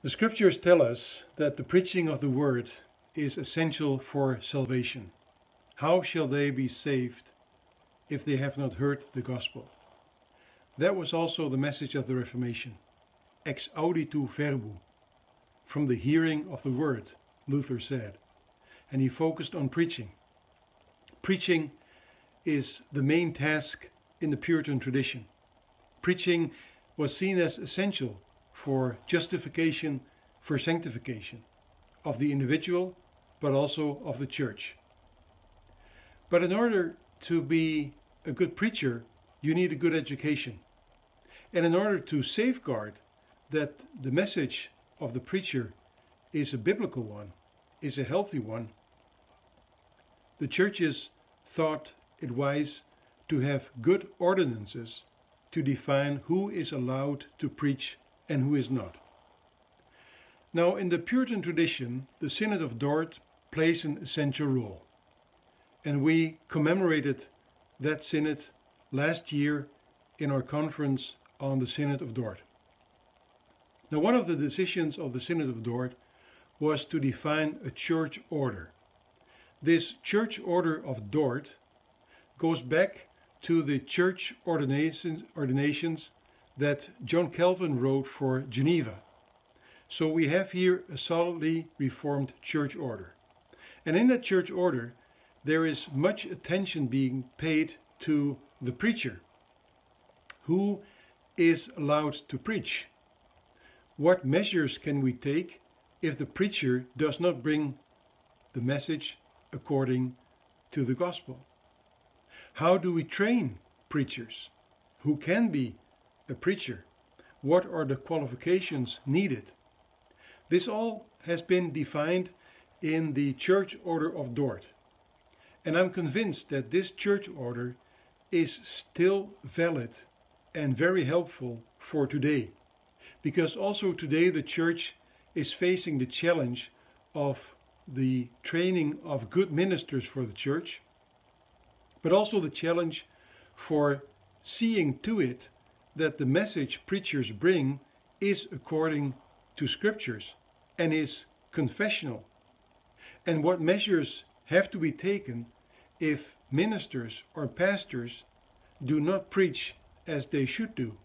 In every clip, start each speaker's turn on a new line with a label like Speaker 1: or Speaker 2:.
Speaker 1: The scriptures tell us that the preaching of the word is essential for salvation. How shall they be saved if they have not heard the gospel? That was also the message of the Reformation. Ex auditu verbo, from the hearing of the word, Luther said. And he focused on preaching. Preaching is the main task in the Puritan tradition. Preaching was seen as essential for justification, for sanctification of the individual, but also of the church. But in order to be a good preacher, you need a good education. And in order to safeguard that the message of the preacher is a biblical one, is a healthy one, the churches thought it wise to have good ordinances to define who is allowed to preach and who is not. Now, in the Puritan tradition, the Synod of Dort plays an essential role. And we commemorated that synod last year in our conference on the Synod of Dort. Now, one of the decisions of the Synod of Dort was to define a church order. This church order of Dort goes back to the church ordinations that John Calvin wrote for Geneva. So we have here a solidly reformed church order. And in that church order, there is much attention being paid to the preacher. Who is allowed to preach? What measures can we take if the preacher does not bring the message according to the gospel? How do we train preachers? Who can be a preacher? What are the qualifications needed? This all has been defined in the Church Order of Dort. And I'm convinced that this church order is still valid and very helpful for today. Because also today the church is facing the challenge of the training of good ministers for the church, but also the challenge for seeing to it that the message preachers bring is according to scriptures and is confessional. And what measures have to be taken if ministers or pastors do not preach as they should do.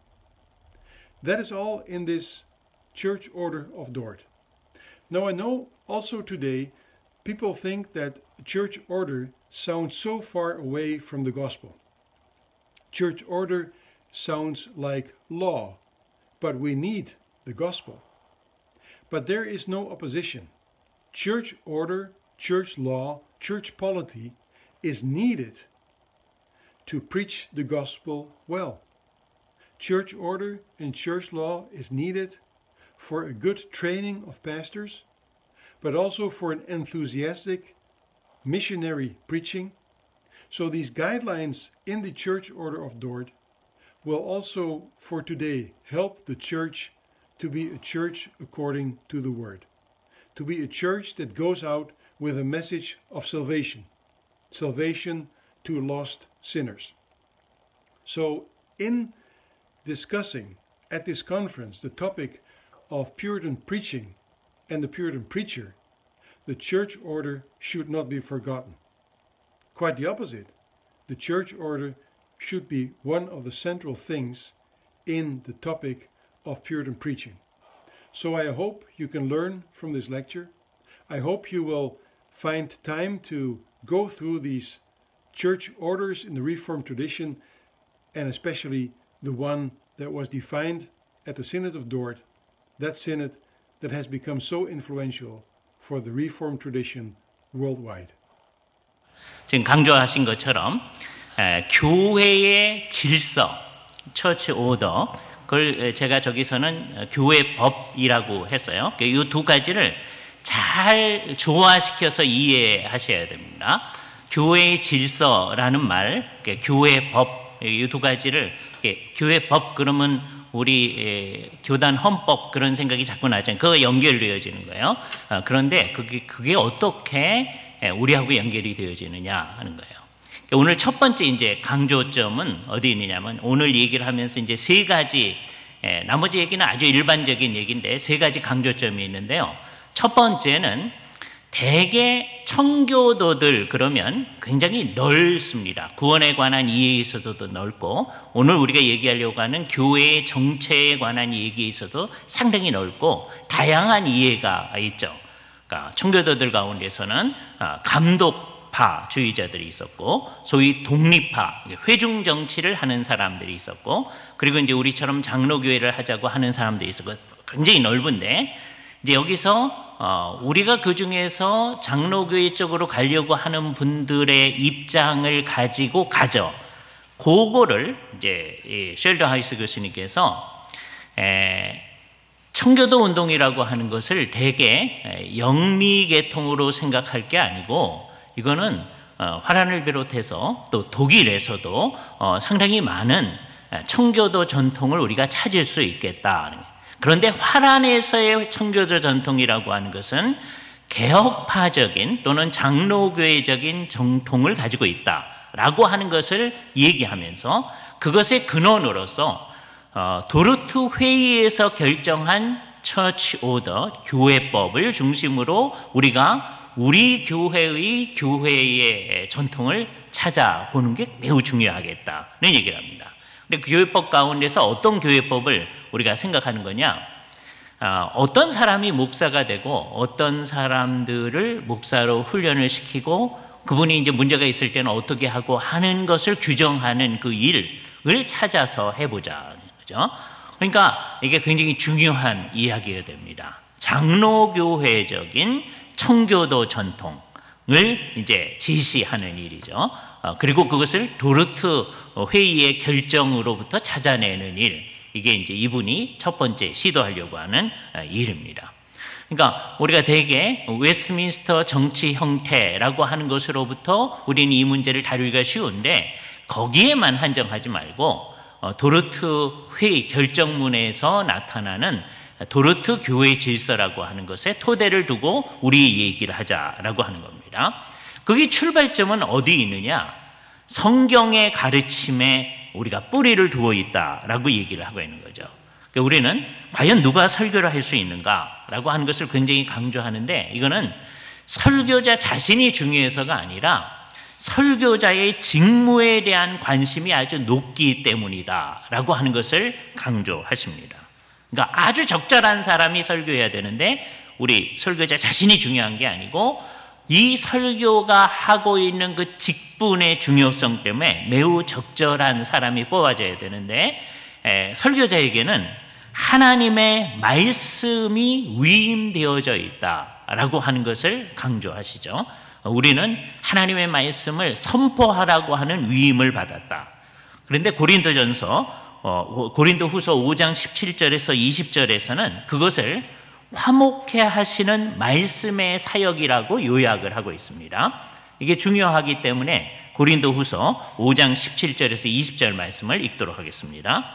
Speaker 1: That is all in this church order of Dort. Now, I know also today people think that church order sounds so far away from the gospel. Church order sounds like law, but we need the gospel. But there is no opposition. Church order, church law, church polity is needed to preach the gospel well. Church order and church law is needed for a good training of pastors, but also for an enthusiastic missionary preaching. So these guidelines in the Church Order of Dort will also for today help the church to be a church according to the word, to be a church that goes out with a message of salvation, salvation to lost sinners. So in discussing at this conference the topic of Puritan preaching and the Puritan preacher, the church order should not be forgotten. Quite the opposite. The church order should be one of the central things in the topic of Puritan preaching. So I hope you can learn from this lecture. I hope you will find time to go through these church orders in the Reformed tradition, and especially the one that was defined at the Synod of Dort, that synod that has become so influential for the Reformed tradition worldwide.
Speaker 2: 지금 강조하신 것처럼 교회의 질서, 처치 오더, 그걸 제가 저기서는 교회 법이라고 했어요. 이 두 가지를 잘 조화시켜서 이해하셔야 됩니다. 교회의 질서라는 말, 교회 법, 이 두 가지를 교회 법 그러면 우리 교단 헌법 그런 생각이 자꾸 나잖아요. 그거 연결되어지는 거예요. 그런데 그게 어떻게 우리하고 연결이 되어지느냐 하는 거예요. 오늘 첫 번째 이제 강조점은 어디 있느냐면 오늘 얘기를 하면서 이제 세 가지 나머지 얘기는 아주 일반적인 얘기인데 세 가지 강조점이 있는데요. 첫 번째는 대개 청교도들 그러면 굉장히 넓습니다. 구원에 관한 이해에 있어서도 넓고 오늘 우리가 얘기하려고 하는 교회의 정체에 관한 얘기에 있어도 상당히 넓고 다양한 이해가 있죠. 그러니까 청교도들 가운데서는 감독파주의자들이 있었고 소위 독립파, 회중 정치를 하는 사람들이 있었고 그리고 이제 우리처럼 장로교회를 하자고 하는 사람들이 있었고 굉장히 넓은데 이제 여기서 우리가 그 중에서 장로교회 쪽으로 가려고 하는 분들의 입장을 가지고 가죠. 그거를 이제 쉘던 하이스 교수님께서 청교도 운동이라고 하는 것을 대개 영미계통으로 생각할 게 아니고 이거는 화란을 비롯해서 또 독일에서도 상당히 많은 청교도 전통을 우리가 찾을 수 있겠다. 그런데 화란에서의 청교도 전통이라고 하는 것은 개혁파적인 또는 장로교회적인 정통을 가지고 있다라고 하는 것을 얘기하면서 그것의 근원으로서 도르트 회의에서 결정한 처치 오더 교회법을 중심으로 우리가 우리 교회의 교회의 전통을 찾아보는 게 매우 중요하겠다는 얘기를 합니다. 근데 그 교회법 가운데서 어떤 교회법을 우리가 생각하는 거냐? 어떤 사람이 목사가 되고 어떤 사람들을 목사로 훈련을 시키고 그분이 이제 문제가 있을 때는 어떻게 하고 하는 것을 규정하는 그 일을 찾아서 해보자. 그죠? 그러니까 이게 굉장히 중요한 이야기가 됩니다. 장로교회적인 청교도 전통을 이제 제시하는 일이죠. 그리고 그것을 도르트 회의의 결정으로부터 찾아내는 일, 이게 이제 이분이 첫 번째 시도하려고 하는 일입니다. 그러니까 우리가 대개 웨스트민스터 정치 형태라고 하는 것으로부터 우리는 이 문제를 다루기가 쉬운데 거기에만 한정하지 말고 도르트 회의 결정문에서 나타나는 도르트 교회 질서라고 하는 것에 토대를 두고 우리 얘기를 하자라고 하는 겁니다. 그게 출발점은 어디 있느냐? 성경의 가르침에 우리가 뿌리를 두어 있다라고 얘기를 하고 있는 거죠. 그러니까 우리는 과연 누가 설교를 할 수 있는가라고 하는 것을 굉장히 강조하는데 이거는 설교자 자신이 중요해서가 아니라 설교자의 직무에 대한 관심이 아주 높기 때문이다라고 하는 것을 강조하십니다. 그러니까 아주 적절한 사람이 설교해야 되는데 우리 설교자 자신이 중요한 게 아니고 이 설교가 하고 있는 그 직분의 중요성 때문에 매우 적절한 사람이 뽑아져야 되는데 설교자에게는 하나님의 말씀이 위임되어져 있다라고 하는 것을 강조하시죠. 우리는 하나님의 말씀을 선포하라고 하는 위임을 받았다. 그런데 고린도후서 5장 17절에서 20절에서는 그것을 화목해 하시는 말씀의 사역이라고 요약을 하고 있습니다. 이게 중요하기 때문에 고린도후서 5장 17절에서 20절 말씀을 읽도록 하겠습니다.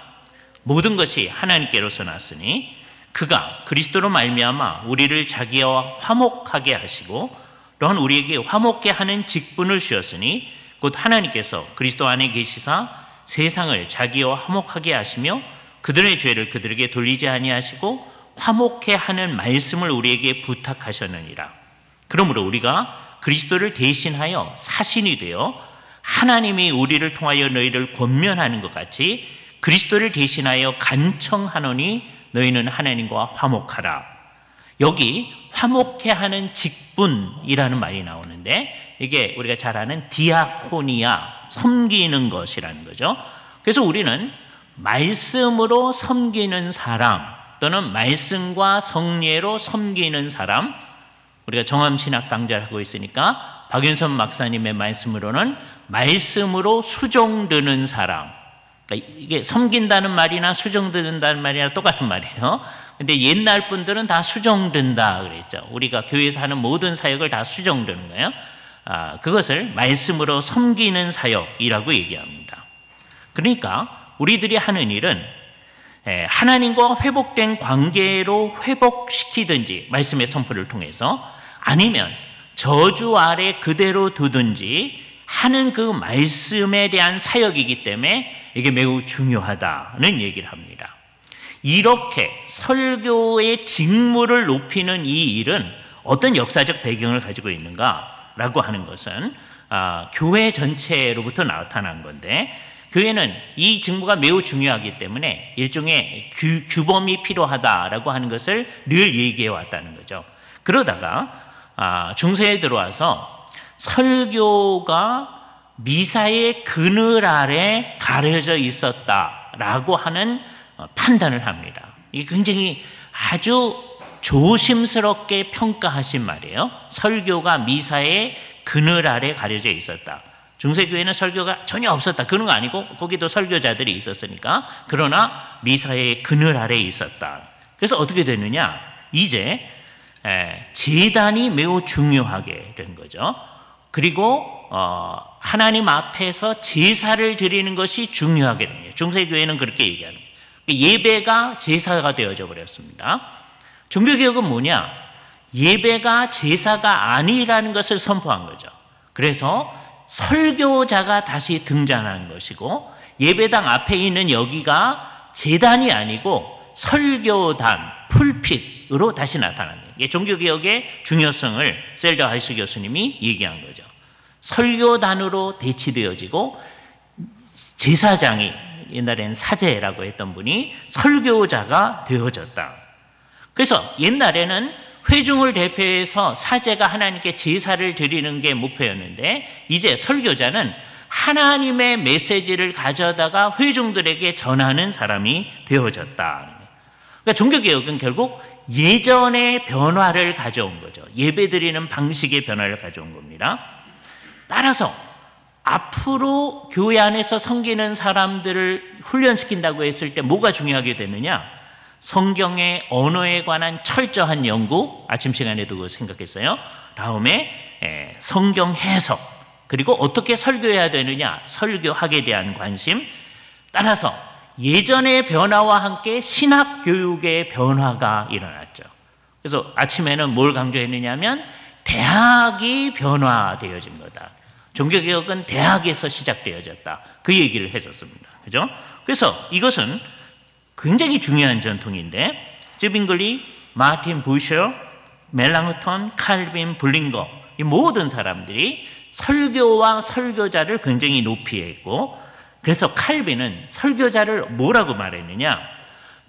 Speaker 2: 모든 것이 하나님께로서 났으니 그가 그리스도로 말미암아 우리를 자기와 화목하게 하시고 또한 우리에게 화목해 하는 직분을 주었으니 곧 하나님께서 그리스도 안에 계시사 세상을 자기와 화목하게 하시며 그들의 죄를 그들에게 돌리지 아니하시고 화목해 하는 말씀을 우리에게 부탁하셨느니라. 그러므로 우리가 그리스도를 대신하여 사신이 되어 하나님이 우리를 통하여 너희를 권면하는 것 같이 그리스도를 대신하여 간청하노니 너희는 하나님과 화목하라. 여기 화목해 하는 직분이라는 말이 나오는데 이게 우리가 잘 아는 디아코니아, 섬기는 것이라는 거죠. 그래서 우리는 말씀으로 섬기는 사람 또는 말씀과 성례로 섬기는 사람, 우리가 정함신학 강좌를 하고 있으니까 박윤선 막사님의 말씀으로는 말씀으로 수종드는 사람, 그러니까 이게 섬긴다는 말이나 수종드는다는 말이나 똑같은 말이에요. 근데 옛날 분들은 다 수종든다 그랬죠. 우리가 교회에서 하는 모든 사역을 다 수종드는 거예요. 그것을 말씀으로 섬기는 사역이라고 얘기합니다. 그러니까 우리들이 하는 일은 하나님과 회복된 관계로 회복시키든지 말씀의 선포를 통해서 아니면 저주 아래 그대로 두든지 하는 그 말씀에 대한 사역이기 때문에 이게 매우 중요하다는 얘기를 합니다. 이렇게 설교의 직무를 높이는 이 일은 어떤 역사적 배경을 가지고 있는가라고 하는 것은 교회 전체로부터 나타난 건데, 교회는 이 직무가 매우 중요하기 때문에 일종의 규범이 필요하다라고 하는 것을 늘 얘기해 왔다는 거죠. 그러다가 중세에 들어와서 설교가 미사의 그늘 아래 가려져 있었다라고 하는 판단을 합니다. 이게 굉장히 아주 조심스럽게 평가하신 말이에요. 설교가 미사의 그늘 아래 가려져 있었다. 중세교회는 설교가 전혀 없었다, 그런 거 아니고 거기도 설교자들이 있었으니까. 그러나 미사의 그늘 아래 있었다. 그래서 어떻게 됐느냐, 이제 제단이 매우 중요하게 된 거죠. 그리고 하나님 앞에서 제사를 드리는 것이 중요하게 된 거예요. 중세교회는 그렇게 얘기하는 거예요. 예배가 제사가 되어져 버렸습니다. 종교개혁은 뭐냐? 예배가 제사가 아니라는 것을 선포한 거죠. 그래서 설교자가 다시 등장한 것이고, 예배당 앞에 있는 여기가 제단이 아니고 설교단, 풀핏으로 다시 나타난 거예요. 이게 종교개혁의 중요성을 셀더 하이스 교수님이 얘기한 거죠. 설교단으로 대치되어지고, 제사장이, 옛날에는 사제라고 했던 분이 설교자가 되어졌다. 그래서 옛날에는 회중을 대표해서 사제가 하나님께 제사를 드리는 게 목표였는데, 이제 설교자는 하나님의 메시지를 가져다가 회중들에게 전하는 사람이 되어졌다. 그러니까 종교개혁은 결국 예전의 변화를 가져온 거죠. 예배 드리는 방식의 변화를 가져온 겁니다. 따라서 앞으로 교회 안에서 섬기는 사람들을 훈련시킨다고 했을 때 뭐가 중요하게 되느냐? 성경의 언어에 관한 철저한 연구, 아침 시간에도 그거 생각했어요. 다음에 성경 해석, 그리고 어떻게 설교해야 되느냐, 설교학에 대한 관심. 따라서 예전의 변화와 함께 신학 교육의 변화가 일어났죠. 그래서 아침에는 뭘 강조했느냐면 대학이 변화되어진 거다. 종교개혁은 대학에서 시작되어졌다. 그 얘기를 했었습니다. 그죠? 그래서 이것은 굉장히 중요한 전통인데, 쯔빙글리, 마틴 부셔, 멜랑턴, 칼빈, 블링거, 이 모든 사람들이 설교와 설교자를 굉장히 높이 했고, 그래서 칼빈은 설교자를 뭐라고 말했느냐?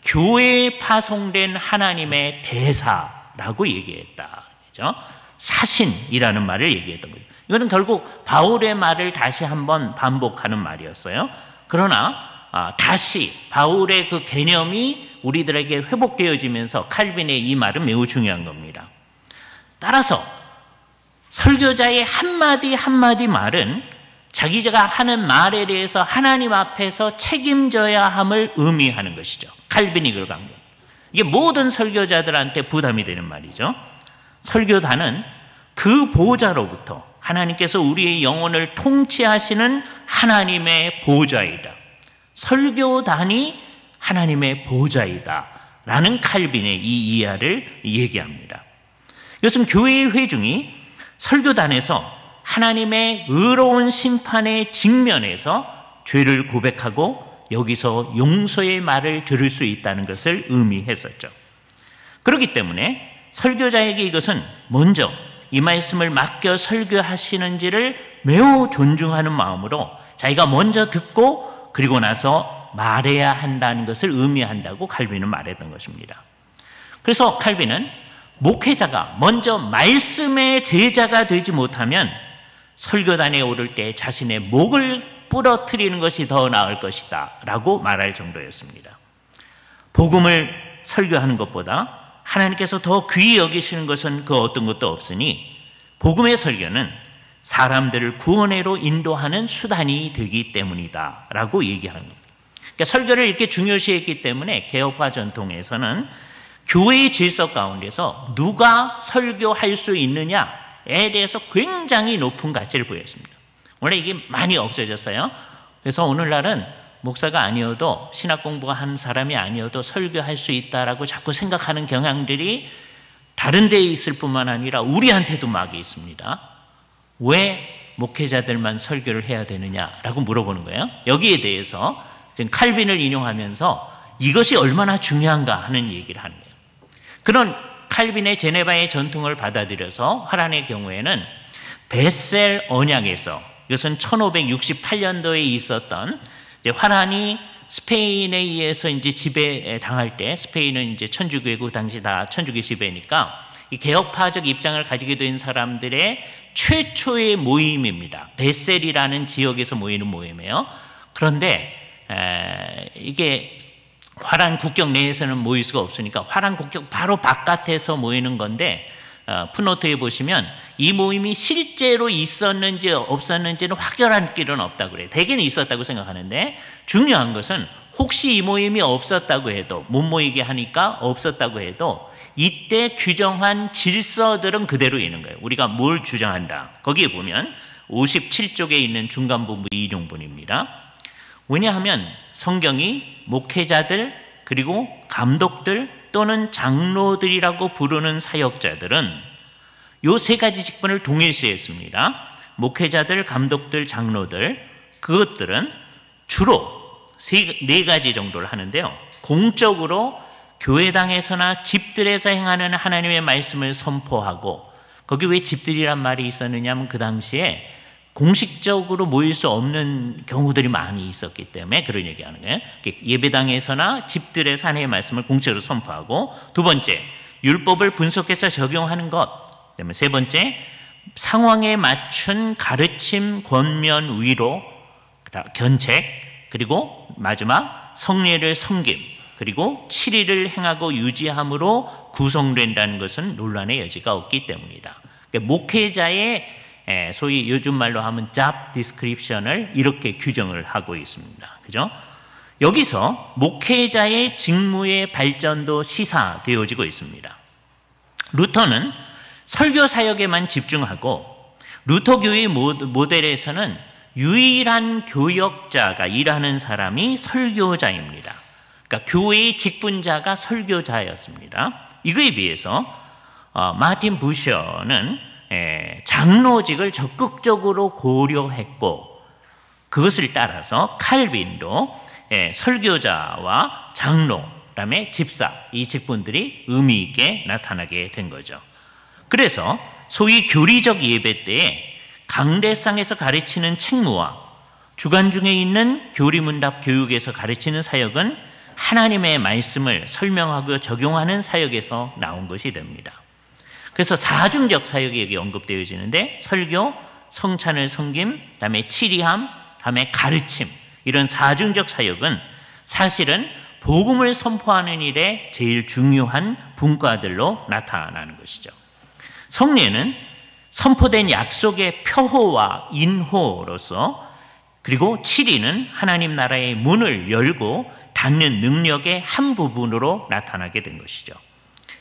Speaker 2: 교회에 파송된 하나님의 대사라고 얘기했다. 그죠? 사신이라는 말을 얘기했던 거죠. 이거는 결국 바울의 말을 다시 한번 반복하는 말이었어요. 그러나 다시 바울의 그 개념이 우리들에게 회복되어지면서 칼빈의 이 말은 매우 중요한 겁니다. 따라서 설교자의 한마디 한마디 말은 자기가 하는 말에 대해서 하나님 앞에서 책임져야 함을 의미하는 것이죠. 칼빈이 그걸 강조합니다. 이게 모든 설교자들한테 부담이 되는 말이죠. 설교단은 그 보좌로부터 하나님께서 우리의 영혼을 통치하시는 하나님의 보좌이다. 설교단이 하나님의 보좌이다 라는 칼빈의 이 이하를 얘기합니다. 이것은 교회의 회중이 설교단에서 하나님의 의로운 심판에 직면해서 죄를 고백하고 여기서 용서의 말을 들을 수 있다는 것을 의미했었죠. 그렇기 때문에 설교자에게 이것은 먼저 이 말씀을 맡겨 설교하시는지를 매우 존중하는 마음으로 자기가 먼저 듣고 그리고 나서 말해야 한다는 것을 의미한다고 칼빈은 말했던 것입니다. 그래서 칼빈은 목회자가 먼저 말씀의 제자가 되지 못하면 설교단에 오를 때 자신의 목을 부러뜨리는 것이 더 나을 것이다 라고 말할 정도였습니다. 복음을 설교하는 것보다 하나님께서 더 귀히 여기시는 것은 그 어떤 것도 없으니 복음의 설교는 사람들을 구원으로 인도하는 수단이 되기 때문이다 라고 얘기하는 겁니다. 그러니까 설교를 이렇게 중요시했기 때문에 개혁화 전통에서는 교회의 질서 가운데서 누가 설교할 수 있느냐에 대해서 굉장히 높은 가치를 부여했습니다. 원래 이게 많이 없어졌어요. 그래서 오늘날은 목사가 아니어도 신학 공부한 사람이 아니어도 설교할 수 있다라고 자꾸 생각하는 경향들이 다른 데에 있을 뿐만 아니라 우리한테도 막 있습니다. 왜 목회자들만 설교를 해야 되느냐라고 물어보는 거예요. 여기에 대해서 지금 칼빈을 인용하면서 이것이 얼마나 중요한가 하는 얘기를 하는 거예요. 그런 칼빈의 제네바의 전통을 받아들여서 화란의 경우에는 베셀 언약에서, 이것은 1568년도에 있었던 화란이 스페인에 의해서 이제 지배 당할 때, 스페인은 이제 천주교고 당시 다 천주교 지배니까 이 개혁파적 입장을 가지게 된 사람들의 최초의 모임입니다. 베셀이라는 지역에서 모이는 모임이에요. 그런데 이게 화란 국경 내에서는 모일 수가 없으니까 화란 국경 바로 바깥에서 모이는 건데, 풋노트에 보시면 이 모임이 실제로 있었는지 없었는지는 확연한 길은 없다고 그래요. 대개는 있었다고 생각하는데, 중요한 것은 혹시 이 모임이 없었다고 해도, 못 모이게 하니까 없었다고 해도 이때 규정한 질서들은 그대로 있는 거예요. 우리가 뭘 주장한다, 거기에 보면 57쪽에 있는 중간부분 인용본입니다. 왜냐하면 성경이 목회자들 그리고 감독들 또는 장로들이라고 부르는 사역자들은 요 세 가지 직분을 동일시했습니다. 목회자들, 감독들, 장로들, 그것들은 주로 네 가지 정도를 하는데요. 공적으로 교회당에서나 집들에서 행하는 하나님의 말씀을 선포하고, 거기 왜 집들이란 말이 있었느냐면 그 당시에 공식적으로 모일 수 없는 경우들이 많이 있었기 때문에 그런 얘기하는 거예요. 예배당에서나 집들에서 하나님의 말씀을 공적으로 선포하고, 두 번째, 율법을 분석해서 적용하는 것, 그다음에 세 번째, 상황에 맞춘 가르침, 권면, 위로, 견책, 그리고 마지막 성례를 섬김, 그리고 7일을 행하고 유지함으로 구성된다는 것은 논란의 여지가 없기 때문이다. 그러니까 목회자의 소위 요즘 말로 하면 job description을 이렇게 규정을 하고 있습니다. 그죠? 여기서 목회자의 직무의 발전도 시사되어지고 있습니다. 루터는 설교 사역에만 집중하고, 루터교의 모델에서는 유일한 교역자가 일하는 사람이 설교자입니다. 그러니까 교회의 직분자가 설교자였습니다. 이거에 비해서 마틴 부셔는 장로직을 적극적으로 고려했고, 그것을 따라서 칼빈도 설교자와 장로, 그다음에 집사, 이 직분들이 의미 있게 나타나게 된 거죠. 그래서 소위 교리적 예배 때에 강대상에서 가르치는 책무와 주간 중에 있는 교리문답 교육에서 가르치는 사역은 하나님의 말씀을 설명하고 적용하는 사역에서 나온 것이 됩니다. 그래서 사중적 사역이 여기 언급되어지는데, 설교, 성찬을 섬김, 그다음에 치리함, 그다음에 가르침, 이런 사중적 사역은 사실은 복음을 선포하는 일에 제일 중요한 분과들로 나타나는 것이죠. 성례는 선포된 약속의 표호와 인호로서, 그리고 치리는 하나님 나라의 문을 열고 닫는 능력의 한 부분으로 나타나게 된 것이죠.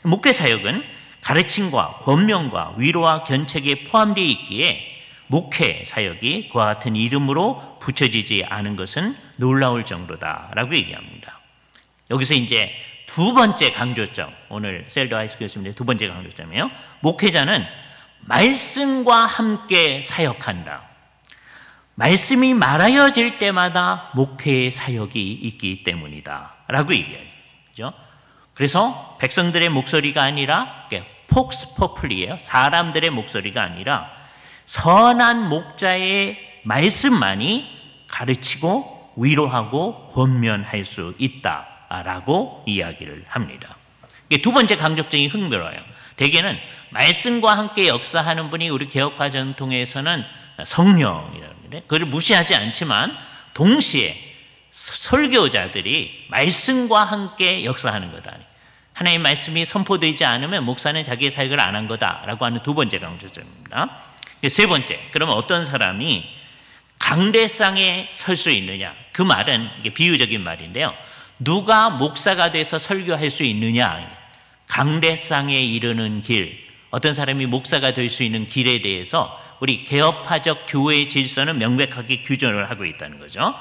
Speaker 2: 목회 사역은 가르침과 권면과 위로와 견책에 포함되어 있기에 목회 사역이 그와 같은 이름으로 붙여지지 않은 것은 놀라울 정도다라고 얘기합니다. 여기서 이제 두 번째 강조점, 오늘 셀더 하이스 교수님의 두 번째 강조점이에요. 목회자는 말씀과 함께 사역한다. 말씀이 말하여질 때마다 목회의 사역이 있기 때문이다 라고 얘기하죠. 그래서 백성들의 목소리가 아니라 폭스 포플리예요. 사람들의 목소리가 아니라 선한 목자의 말씀만이 가르치고 위로하고 권면할 수 있다라고 이야기를 합니다. 두 번째 강조점이 흥미로워요. 대개는 말씀과 함께 역사하는 분이 우리 개혁파 전통에서는 성령이라는데, 그걸 무시하지 않지만 동시에 설교자들이 말씀과 함께 역사하는 거다. 하나님의 말씀이 선포되지 않으면 목사는 자기의 사역을 안 한 거다라고 하는 두 번째 강조점입니다. 세 번째, 그러면 어떤 사람이 강대상에 설 수 있느냐? 그 말은 이게 비유적인 말인데요. 누가 목사가 돼서 설교할 수 있느냐? 강대상에 이르는 길, 어떤 사람이 목사가 될 수 있는 길에 대해서 우리 개혁파적 교회의 질서는 명백하게 규정을 하고 있다는 거죠.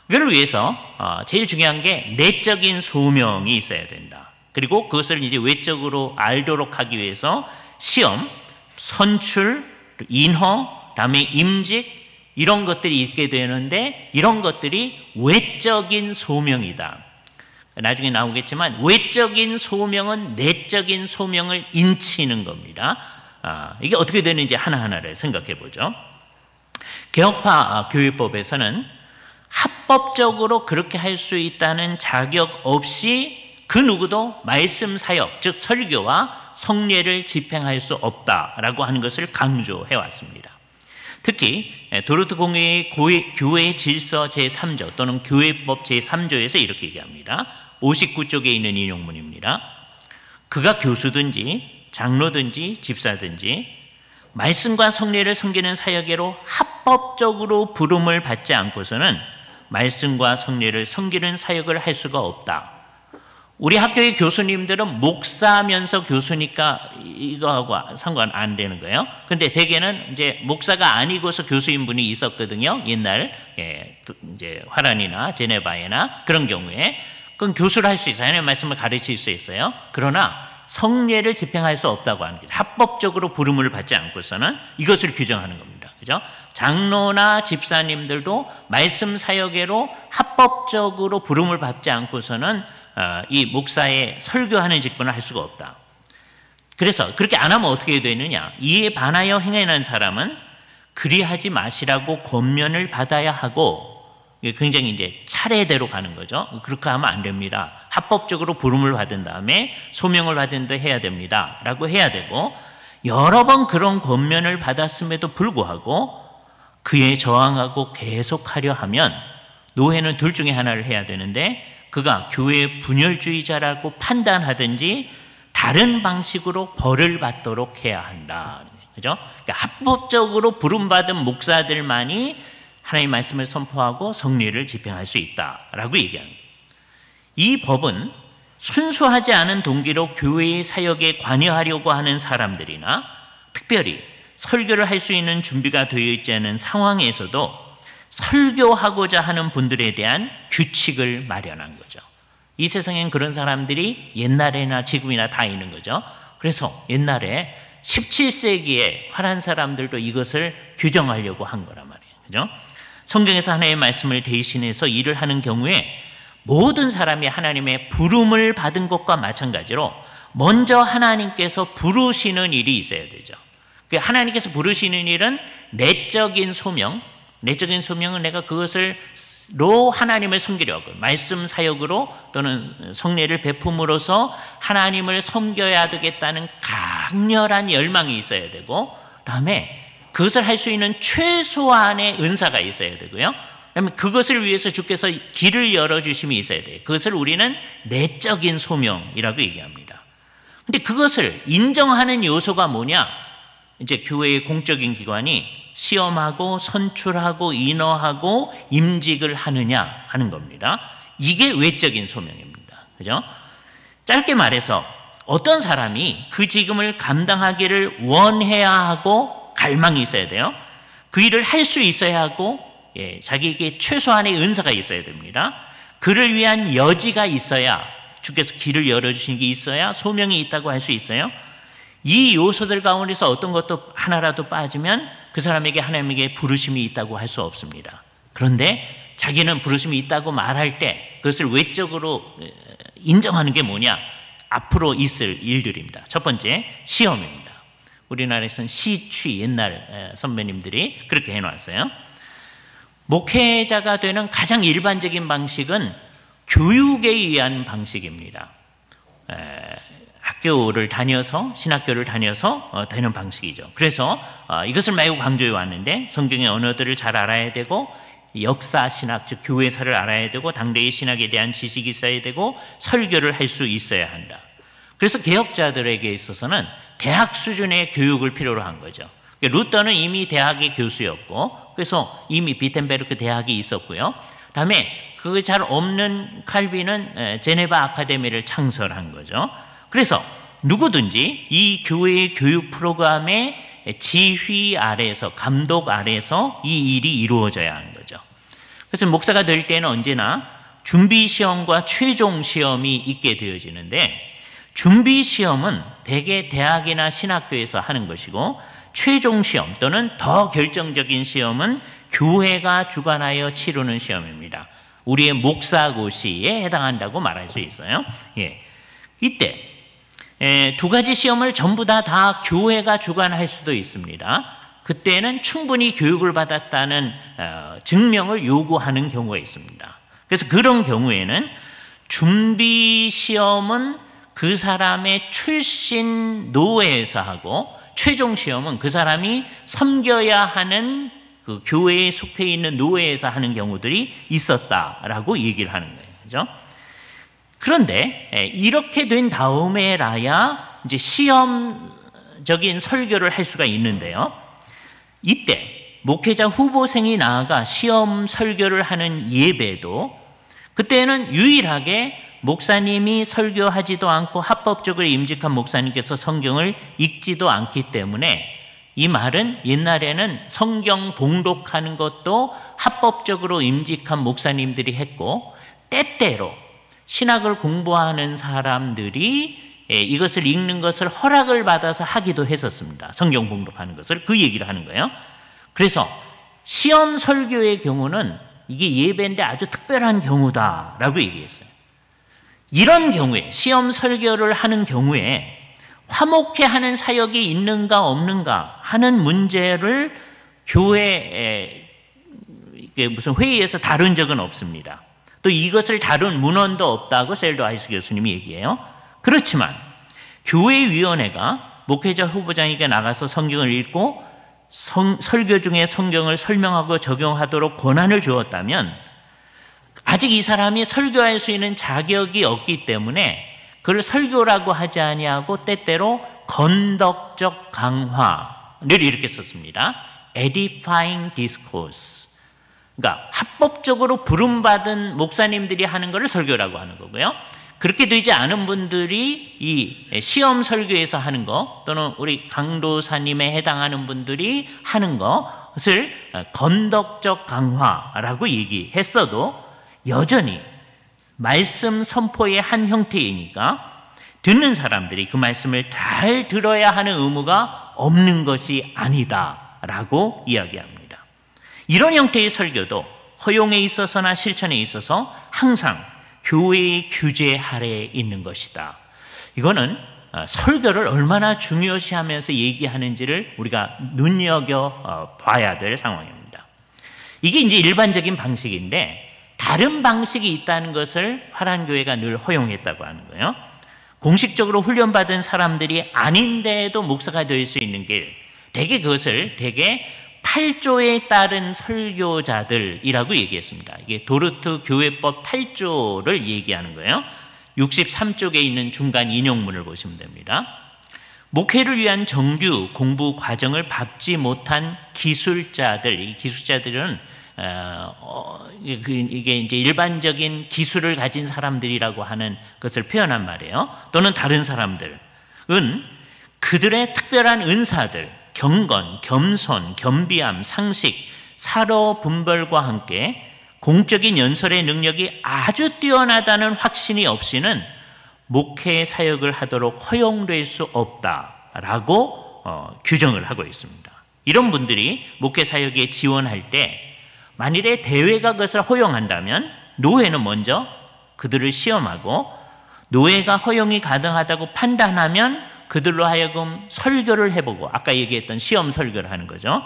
Speaker 2: 그걸 위해서 제일 중요한 게 내적인 소명이 있어야 된다. 그리고 그것을 이제 외적으로 알도록 하기 위해서 시험, 선출, 인허, 그다음에 임직, 이런 것들이 있게 되는데, 이런 것들이 외적인 소명이다. 나중에 나오겠지만 외적인 소명은 내적인 소명을 인치는 겁니다. 이게 어떻게 되는지 하나하나를 생각해 보죠. 개혁파 교회법에서는 합법적으로 그렇게 할 수 있다는 자격 없이 그 누구도 말씀 사역, 즉 설교와 성례를 집행할 수 없다라고 하는 것을 강조해 왔습니다. 특히 도르트 공회의 교회 질서 제3조 또는 교회법 제3조에서 이렇게 얘기합니다. 59쪽에 있는 인용문입니다. 그가 교수든지 장로든지 집사든지 말씀과 성례를 섬기는 사역에로 합법적으로 부름을 받지 않고서는 말씀과 성례를 섬기는 사역을 할 수가 없다. 우리 학교의 교수님들은 목사면서 교수니까 이거하고 상관 안 되는 거예요. 근데 대개는 이제 목사가 아니고서 교수인 분이 있었거든요. 옛날 이제 화란이나 제네바에나 그런 경우에 그건 교수를 할 수 있어요. 하나님의 말씀을 가르칠 수 있어요. 그러나 성례를 집행할 수 없다고 하는 거죠. 합법적으로 부름을 받지 않고서는 이것을 규정하는 겁니다. 그죠? 장로나 집사님들도 말씀 사역에로 합법적으로 부름을 받지 않고서는 이 목사의 설교하는 직분을 할 수가 없다. 그래서 그렇게 안 하면 어떻게 되느냐? 이에 반하여 행하는 사람은 그리하지 마시라고 권면을 받아야 하고, 굉장히 이제 차례대로 가는 거죠. 그렇게 하면 안 됩니다. 합법적으로 부름을 받은 다음에 소명을 받은 데 해야 됩니다. 라고 해야 되고, 여러 번 그런 권면을 받았음에도 불구하고 그에 저항하고 계속하려 하면 노회는 둘 중에 하나를 해야 되는데, 그가 교회 분열주의자라고 판단하든지 다른 방식으로 벌을 받도록 해야 한다. 그죠? 그러니까 합법적으로 부름받은 목사들만이 하나님의 말씀을 선포하고 성례를 집행할 수 있다라고 얘기합니다. 이 법은 순수하지 않은 동기로 교회의 사역에 관여하려고 하는 사람들이나 특별히 설교를 할 수 있는 준비가 되어 있지 않은 상황에서도 설교하고자 하는 분들에 대한 규칙을 마련한 거죠. 이 세상엔 그런 사람들이 옛날에나 지금이나 다 있는 거죠. 그래서 옛날에 17세기에 화란 사람들도 이것을 규정하려고 한 거란 말이에요. 그죠? 성경에서 하나님의 말씀을 대신해서 일을 하는 경우에 모든 사람이 하나님의 부름을 받은 것과 마찬가지로 먼저 하나님께서 부르시는 일이 있어야 되죠. 하나님께서 부르시는 일은 내적인 소명, 내적인 소명은 내가 그것을로 하나님을 섬기려고 말씀 사역으로 또는 성례를 베품으로써 하나님을 섬겨야 되겠다는 강렬한 열망이 있어야 되고, 그다음에 그것을 할 수 있는 최소한의 은사가 있어야 되고요. 그다음에 그것을 위해서 주께서 길을 열어주심이 있어야 돼요. 그것을 우리는 내적인 소명이라고 얘기합니다. 근데 그것을 인정하는 요소가 뭐냐? 이제 교회의 공적인 기관이 시험하고 선출하고 인허하고 임직을 하느냐 하는 겁니다. 이게 외적인 소명입니다. 그죠? 짧게 말해서 어떤 사람이 그 직임을 감당하기를 원해야 하고 갈망이 있어야 돼요. 그 일을 할 수 있어야 하고 자기에게 최소한의 은사가 있어야 됩니다. 그를 위한 여지가 있어야, 주께서 길을 열어주신 게 있어야 소명이 있다고 할 수 있어요. 이 요소들 가운데서 어떤 것도 하나라도 빠지면 그 사람에게 하나님에게 부르심이 있다고 할 수 없습니다. 그런데 자기는 부르심이 있다고 말할 때 그것을 외적으로 인정하는 게 뭐냐? 앞으로 있을 일들입니다. 첫 번째, 시험입니다. 우리나라에서는 시취, 옛날 선배님들이 그렇게 해놨어요. 목회자가 되는 가장 일반적인 방식은 교육에 의한 방식입니다. 학교를 다녀서, 신학교를 다녀서 되는 방식이죠. 그래서 이것을 매우 강조해 왔는데, 성경의 언어들을 잘 알아야 되고, 역사 신학, 즉 교회사를 알아야 되고, 당대의 신학에 대한 지식이 있어야 되고, 설교를 할 수 있어야 한다. 그래서 개혁자들에게 있어서는 대학 수준의 교육을 필요로 한 거죠. 루터는 이미 대학의 교수였고, 그래서 이미 비텐베르크 대학이 있었고요. 그다음에 그게 잘 없는 칼빈은 제네바 아카데미를 창설한 거죠. 그래서 누구든지 이 교회의 교육 프로그램의 지휘 아래에서, 감독 아래에서 이 일이 이루어져야 하는 거죠. 그래서 목사가 될 때는 언제나 준비 시험과 최종 시험이 있게 되어지는데, 준비 시험은 대개 대학이나 신학교에서 하는 것이고, 최종 시험 또는 더 결정적인 시험은 교회가 주관하여 치르는 시험입니다. 우리의 목사고시에 해당한다고 말할 수 있어요. 예. 이때 두 가지 시험을 전부 다 교회가 주관할 수도 있습니다. 그때는 충분히 교육을 받았다는 증명을 요구하는 경우가 있습니다. 그래서 그런 경우에는 준비 시험은 그 사람의 출신 노회에서 하고 최종 시험은 그 사람이 섬겨야 하는 그 교회에 속해 있는 노회에서 하는 경우들이 있었다라고 얘기를 하는 거예요. 그죠? 그런데 이렇게 된 다음에라야 이제 시험적인 설교를 할 수가 있는데요. 이때 목회자 후보생이 나아가 시험 설교를 하는 예배도 그때는 유일하게 목사님이 설교하지도 않고 합법적으로 임직한 목사님께서 성경을 읽지도 않기 때문에 이 말은 옛날에는 성경 봉독하는 것도 합법적으로 임직한 목사님들이 했고 때때로 신학을 공부하는 사람들이 이것을 읽는 것을 허락을 받아서 하기도 했었습니다. 성경 봉독하는 것을 그 얘기를 하는 거예요. 그래서 시험 설교의 경우는 이게 예배인데 아주 특별한 경우다라고 얘기했어요. 이런 경우에 시험 설교를 하는 경우에 화목해 하는 사역이 있는가 없는가 하는 문제를 교회 무슨 회의에서 다룬 적은 없습니다. 또 이것을 다룬 문헌도 없다고 셀도 하이스 교수님이 얘기해요. 그렇지만 교회위원회가 목회자 후보장에게 나가서 성경을 읽고 설교 중에 성경을 설명하고 적용하도록 권한을 주었다면 아직 이 사람이 설교할 수 있는 자격이 없기 때문에 그걸 설교라고 하지 아니하고 때때로 건덕적 강화를 이렇게 썼습니다. edifying discourse. 그러니까 합법적으로 부름받은 목사님들이 하는 것을 설교라고 하는 거고요. 그렇게 되지 않은 분들이 이 시험 설교에서 하는 거 또는 우리 강도사님에 해당하는 분들이 하는 것을 건덕적 강화라고 얘기했어도 여전히 말씀 선포의 한 형태이니까 듣는 사람들이 그 말씀을 잘 들어야 하는 의무가 없는 것이 아니다라고 이야기합니다. 이런 형태의 설교도 허용에 있어서나 실천에 있어서 항상 교회의 규제 아래에 있는 것이다. 이거는 설교를 얼마나 중요시하면서 얘기하는지를 우리가 눈여겨 봐야 될 상황입니다. 이게 이제 일반적인 방식인데 다른 방식이 있다는 것을 화란교회가 늘 허용했다고 하는 거예요. 공식적으로 훈련받은 사람들이 아닌데도 목사가 될 수 있는 길, 대개 그것을 대개 8조에 따른 설교자들이라고 얘기했습니다. 이게 도르트 교회법 8조를 얘기하는 거예요. 63쪽에 있는 중간 인용문을 보시면 됩니다. 목회를 위한 정규 공부 과정을 밟지 못한 기술자들, 이 기술자들은 이게 이제 일반적인 기술을 가진 사람들이라고 하는 것을 표현한 말이에요. 또는 다른 사람들은 그들의 특별한 은사들, 경건, 겸손, 겸비함, 상식, 사로 분별과 함께 공적인 연설의 능력이 아주 뛰어나다는 확신이 없이는 목회 사역을 하도록 허용될 수 없다라고 규정을 하고 있습니다. 이런 분들이 목회 사역에 지원할 때 만일에 대회가 그것을 허용한다면 노회는 먼저 그들을 시험하고 노회가 허용이 가능하다고 판단하면 그들로 하여금 설교를 해보고 아까 얘기했던 시험 설교를 하는 거죠.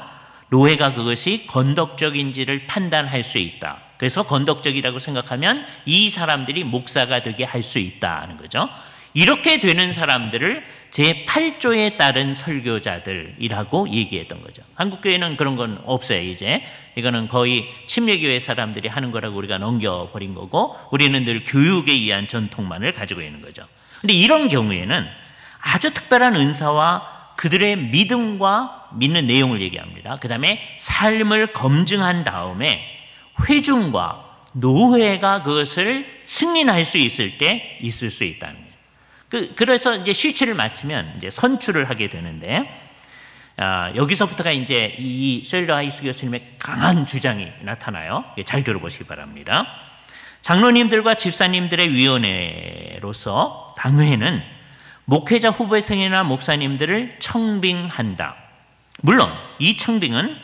Speaker 2: 노회가 그것이 건덕적인지를 판단할 수 있다. 그래서 건덕적이라고 생각하면 이 사람들이 목사가 되게 할 수 있다는 거죠. 이렇게 되는 사람들을 제8조에 따른 설교자들이라고 얘기했던 거죠. 한국교회는 그런 건 없어요. 이제 이거는 거의 침례교회 사람들이 하는 거라고 우리가 넘겨버린 거고 우리는 늘 교육에 의한 전통만을 가지고 있는 거죠. 근데 이런 경우에는 아주 특별한 은사와 그들의 믿음과 믿는 내용을 얘기합니다. 그 다음에 삶을 검증한 다음에 회중과 노회가 그것을 승인할 수 있을 때 있을 수 있다는 거예요. 그래서 이제 시치를 마치면 이제 선출을 하게 되는데 여기서부터가 이제 이 셀러 하이스 교수님의 강한 주장이 나타나요. 잘 들어보시기 바랍니다. 장로님들과 집사님들의 위원회로서 당회는 목회자 후보생이나 목사님들을 청빙한다. 물론 이 청빙은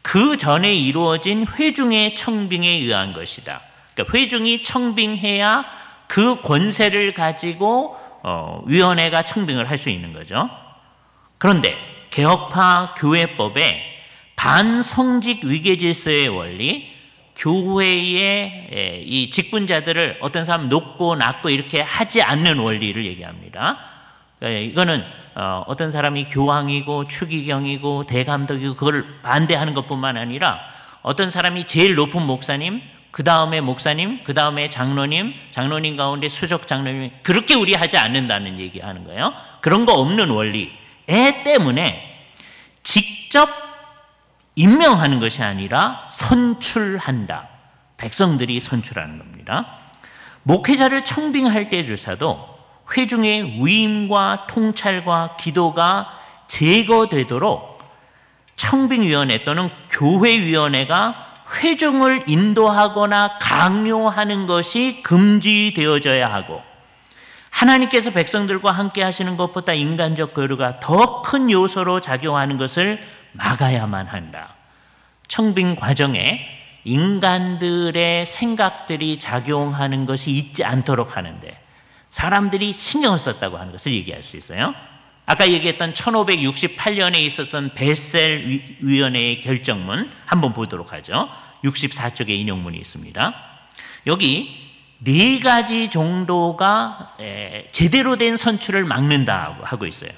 Speaker 2: 그 전에 이루어진 회중의 청빙에 의한 것이다. 그러니까 회중이 청빙해야 그 권세를 가지고 위원회가 청빙을 할 수 있는 거죠. 그런데 개혁파 교회법에 반성직 위계질서의 원리, 교회의 이 직분자들을 어떤 사람 높고 낮고 이렇게 하지 않는 원리를 얘기합니다. 이거는 어떤 사람이 교황이고 추기경이고 대감독이고 그걸 반대하는 것뿐만 아니라 어떤 사람이 제일 높은 목사님, 그 다음에 목사님, 그 다음에 장로님, 장로님 가운데 수석 장로님, 그렇게 우리 하지 않는다는 얘기하는 거예요. 그런 거 없는 원리 때문에 직접 임명하는 것이 아니라 선출한다. 백성들이 선출하는 겁니다. 목회자를 청빙할 때 조차도 회중의 위임과 통찰과 기도가 제거되도록 청빙위원회 또는 교회위원회가 회중을 인도하거나 강요하는 것이 금지되어져야 하고, 하나님께서 백성들과 함께 하시는 것보다 인간적 교류가 더 큰 요소로 작용하는 것을 막아야만 한다. 청빙 과정에 인간들의 생각들이 작용하는 것이 있지 않도록 하는데 사람들이 신경을 썼다고 하는 것을 얘기할 수 있어요. 아까 얘기했던 1568년에 있었던 베셀 위원회의 결정문 한번 보도록 하죠. 64쪽에 인용문이 있습니다. 여기 4가지 정도가 제대로 된 선출을 막는다고 하고 있어요.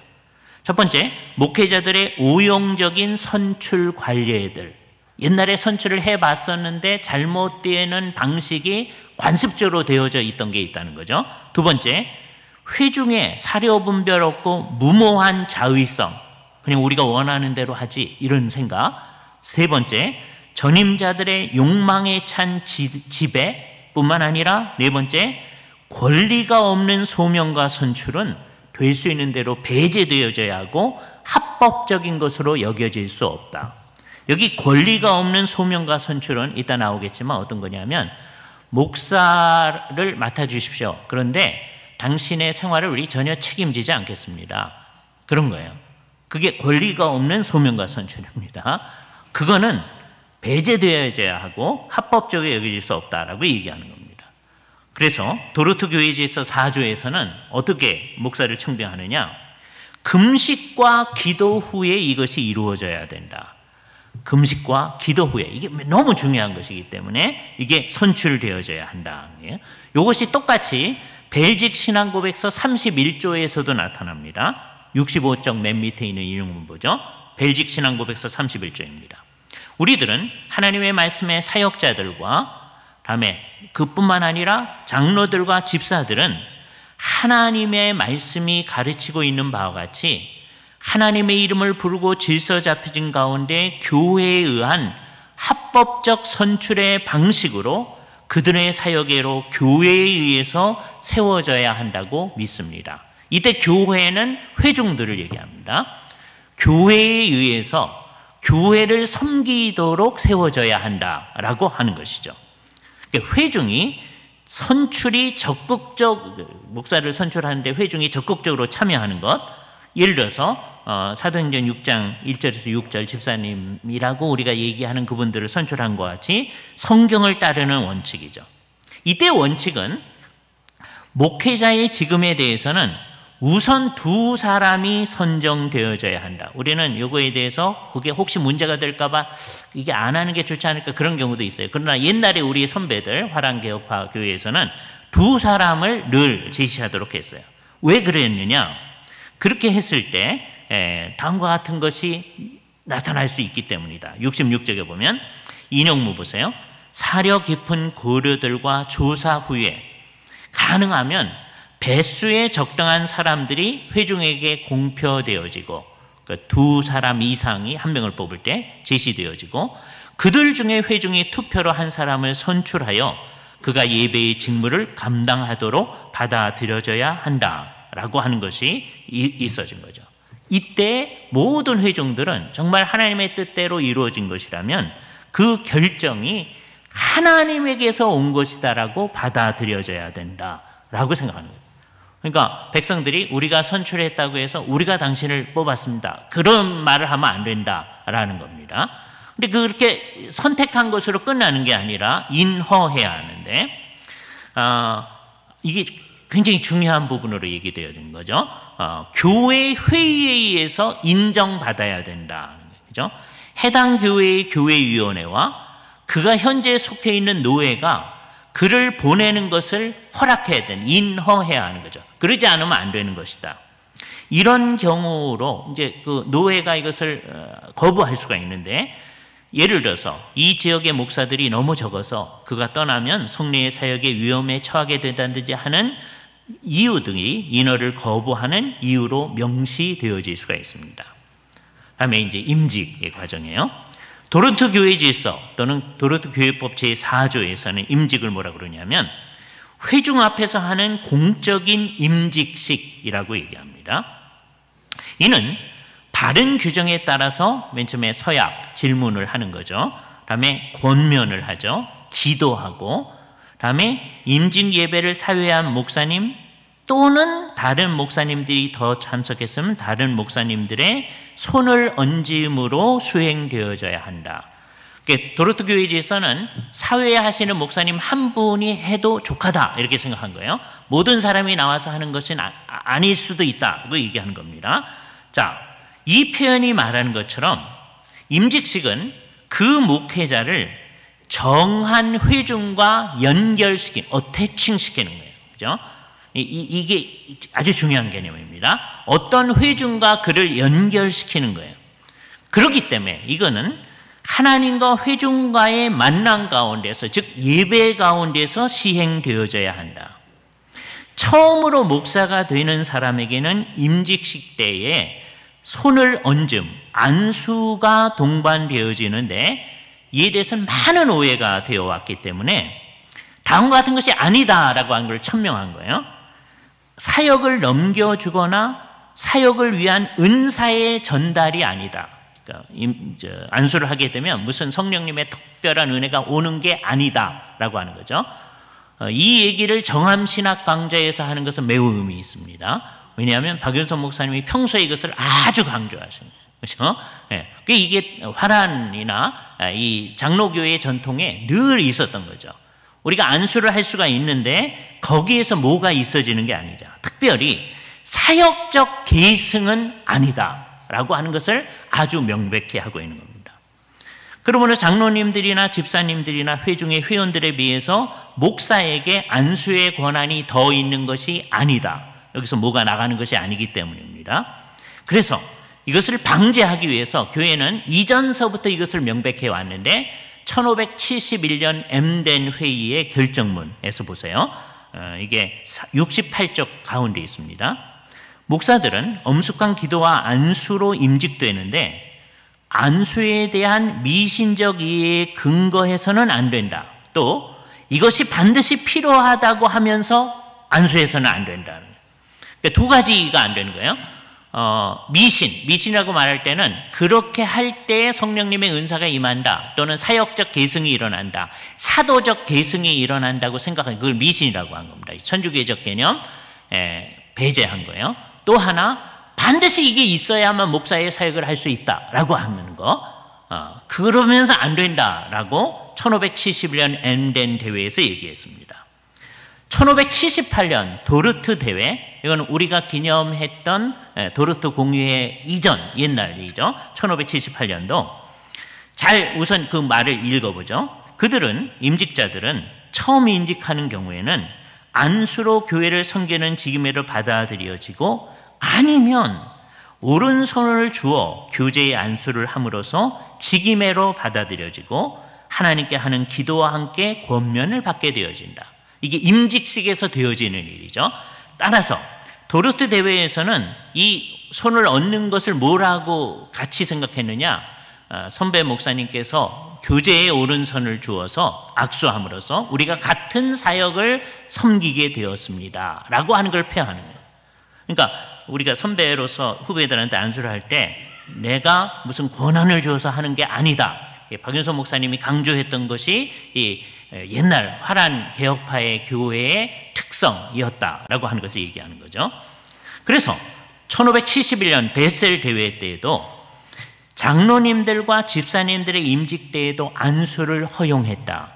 Speaker 2: 첫 번째, 목회자들의 오용적인 선출 관례들. 옛날에 선출을 해봤었는데 잘못되는 방식이 관습적으로 되어져 있던 게 있다는 거죠. 두 번째, 회중에 사려분별 없고 무모한 자의성, 그냥 우리가 원하는 대로 하지 이런 생각. 세 번째, 전임자들의 욕망에 찬 지배뿐만 아니라 네 번째, 권리가 없는 소명과 선출은 될 수 있는 대로 배제되어져야 하고 합법적인 것으로 여겨질 수 없다. 여기 권리가 없는 소명과 선출은 이따 나오겠지만 어떤 거냐면 목사를 맡아주십시오. 그런데 당신의 생활을 우리 전혀 책임지지 않겠습니다. 그런 거예요. 그게 권리가 없는 소명과 선출입니다. 그거는 배제되어야 하고 합법적으로 여겨질 수 없다라고 얘기하는 겁니다. 그래서 도르트 교회지에서 4조에서는 어떻게 목사를 청빙하느냐? 금식과 기도 후에 이것이 이루어져야 된다. 금식과 기도 후에, 이게 너무 중요한 것이기 때문에 이게 선출되어져야 한다. 이것이 똑같이 벨직 신앙고백서 31조에서도 나타납니다. 65쪽 맨 밑에 있는 인용문 보죠. 벨직 신앙고백서 31조입니다. 우리들은 하나님의 말씀의 사역자들과 다음에 그뿐만 아니라 장로들과 집사들은 하나님의 말씀이 가르치고 있는 바와 같이 하나님의 이름을 부르고 질서 잡혀진 가운데 교회에 의한 합법적 선출의 방식으로 그들의 사역으로 교회에 의해서 세워져야 한다고 믿습니다. 이때 교회는 회중들을 얘기합니다. 교회에 의해서 교회를 섬기도록 세워져야 한다라고 하는 것이죠. 회중이 선출이 목사를 선출하는데 회중이 적극적으로 참여하는 것, 예를 들어서 사도행전 6장 1절에서 6절 집사님이라고 우리가 얘기하는 그분들을 선출한 것 같이 성경을 따르는 원칙이죠. 이때 원칙은 목회자의 직음에 대해서는 우선 2사람이 선정되어져야 한다. 우리는 이거에 대해서 그게 혹시 문제가 될까봐 이게 안 하는 게 좋지 않을까 그런 경우도 있어요. 그러나 옛날에 우리 선배들 화랑개혁파 교회에서는 2사람을 늘 제시하도록 했어요. 왜 그랬느냐? 그렇게 했을 때 다음과 같은 것이 나타날 수 있기 때문이다. 66쪽에 보면 인용문 보세요. 사려 깊은 고려들과 조사 후에 가능하면 배수에 적당한 사람들이 회중에게 공표되어지고, 그 2사람 이상이 한 명을 뽑을 때 제시되어지고, 그들 중에 회중이 투표로 한 사람을 선출하여 그가 예배의 직무를 감당하도록 받아들여져야 한다라고 하는 것이 있어진 거죠. 이때 모든 회중들은 정말 하나님의 뜻대로 이루어진 것이라면 그 결정이 하나님에게서 온 것이다라고 받아들여져야 된다라고 생각하는 거예요. 그러니까 백성들이 우리가 선출했다고 해서 우리가 당신을 뽑았습니다, 그런 말을 하면 안 된다라는 겁니다. 근데 그렇게 선택한 것으로 끝나는 게 아니라 인허해야 하는데 이게 굉장히 중요한 부분으로 얘기되어진 거죠. 교회 회의에 의해서 인정받아야 된다. 그죠? 해당 교회의 교회위원회와 그가 현재 속해 있는 노회가 그를 보내는 것을 허락해야 되는, 인허해야 하는 거죠. 그러지 않으면 안 되는 것이다. 이런 경우로 이제 그 노회가 이것을 거부할 수가 있는데, 예를 들어서 이 지역의 목사들이 너무 적어서 그가 떠나면 성례의 사역의 위험에 처하게 된다든지 하는 이유 등이 인허를 거부하는 이유로 명시되어질 수가 있습니다. 다음에 이제 임직의 과정이에요. 도론토 교회 질서 또는 도론토 교회법 제4조에서는 임직을 뭐라 그러냐면 회중 앞에서 하는 공적인 임직식이라고 얘기합니다. 이는 바른 규정에 따라서 맨 처음에 서약, 질문을 하는 거죠. 다음에 권면을 하죠. 기도하고, 다음에 임직 예배를 사회한 목사님 또는 다른 목사님들이 더 참석했으면 다른 목사님들의 손을 얹음으로 수행되어져야 한다. 도론토 교회지에서는 사회에 하시는 목사님 한 분이 해도 족하다 이렇게 생각한 거예요. 모든 사람이 나와서 하는 것은 아닐 수도 있다고 얘기하는 겁니다. 자, 이 표현이 말하는 것처럼 임직식은 그 목회자를 정한 회중과 연결시키는, 어태칭시키는 거예요. 그죠? 이게 아주 중요한 개념입니다. 어떤 회중과 그를 연결시키는 거예요. 그렇기 때문에 이거는 하나님과 회중과의 만남 가운데서, 즉 예배 가운데서 시행되어져야 한다. 처음으로 목사가 되는 사람에게는 임직식 때에 손을 얹음, 안수가 동반되어지는데 이에 대해서는 많은 오해가 되어 왔기 때문에 다음과 같은 것이 아니다라고 하는 걸 천명한 거예요. 사역을 넘겨주거나 사역을 위한 은사의 전달이 아니다. 그러니까 안수를 하게 되면 무슨 성령님의 특별한 은혜가 오는 게 아니다라고 하는 거죠. 이 얘기를 정함신학 강좌에서 하는 것은 매우 의미 있습니다. 왜냐하면 박윤선 목사님이 평소에 이것을 아주 강조하십니다. 그렇죠? 네. 이게 화란이나 이 장로교회의 전통에 늘 있었던 거죠. 우리가 안수를 할 수가 있는데 거기에서 뭐가 있어지는 게 아니죠. 특별히 사역적 계승은 아니다라고 하는 것을 아주 명백히 하고 있는 겁니다. 그러므로 장로님들이나 집사님들이나 회중의 회원들에 비해서 목사에게 안수의 권한이 더 있는 것이 아니다. 여기서 뭐가 나가는 것이 아니기 때문입니다. 그래서 이것을 방지하기 위해서 교회는 이전서부터 이것을 명백해 왔는데 1571년 엠덴 회의의 결정문에서 보세요. 이게 68쪽 가운데 있습니다. 목사들은 엄숙한 기도와 안수로 임직되는데 안수에 대한 미신적 이해에 근거해서는 안 된다. 또 이것이 반드시 필요하다고 하면서 안수해서는 안 된다는 거예요. 그러니까 두 가지가 안 되는 거예요. 미신이라고 말할 때는 그렇게 할 때 성령님의 은사가 임한다, 또는 사역적 계승이 일어난다, 사도적 계승이 일어난다고 생각하는 그걸 미신이라고 한 겁니다. 천주교적 개념 배제한 거예요. 또 하나, 반드시 이게 있어야만 목사의 사역을 할 수 있다라고 하는 거, 그러면서 안 된다라고 1571년 엠덴 대회에서 얘기했습니다. 1578년 도르트 대회, 이건 우리가 기념했던 도르트 공의회 이전 옛날이죠. 1578년도. 잘 우선 그 말을 읽어보죠. 그들은, 임직자들은 처음 임직하는 경우에는 안수로 교회를 섬기는 직임회로 받아들여지고, 아니면 오른손을 주어 교제의 안수를 함으로써 직임회로 받아들여지고 하나님께 하는 기도와 함께 권면을 받게 되어진다. 이게 임직식에서 되어지는 일이죠. 따라서 도르트 대회에서는 이 손을 얹는 것을 뭐라고 같이 생각했느냐, 선배 목사님께서 교제의 오른손을 주어서 악수함으로써 우리가 같은 사역을 섬기게 되었습니다 라고 하는 걸 표현하는 거예요. 그러니까 우리가 선배로서 후배들한테 안수를 할 때 내가 무슨 권한을 주어서 하는 게 아니다, 박윤선 목사님이 강조했던 것이 이 옛날 화란 개혁파의 교회의 특성이었다라고 하는 것을 얘기하는 거죠. 그래서 1571년 베셀 대회 때에도 장로님들과 집사님들의 임직 때에도 안수를 허용했다.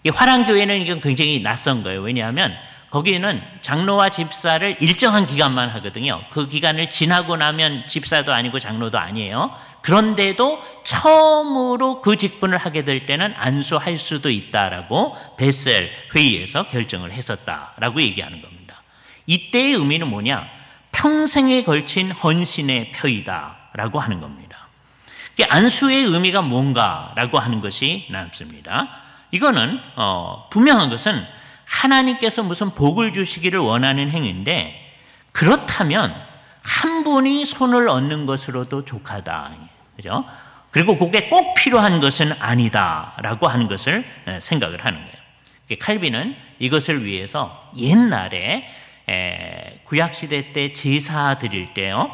Speaker 2: 이 화랑교회는 이건 굉장히 낯선 거예요. 왜냐하면 거기는 장로와 집사를 일정한 기간만 하거든요. 그 기간을 지나고 나면 집사도 아니고 장로도 아니에요. 그런데도 처음으로 그 직분을 하게 될 때는 안수할 수도 있다라고 베셀 회의에서 결정을 했었다라고 얘기하는 겁니다. 이때의 의미는 뭐냐? 평생에 걸친 헌신의 표이다라고 하는 겁니다. 안수의 의미가 뭔가라고 하는 것이 남습니다. 이거는 분명한 것은 하나님께서 무슨 복을 주시기를 원하는 행위인데, 그렇다면 한 분이 손을 얹는 것으로도 족하다. 그죠? 그리고 그게 꼭 필요한 것은 아니다라고 하는 것을 생각을 하는 거예요. 칼빈은 이것을 위해서 옛날에 구약시대 때 제사 드릴 때요,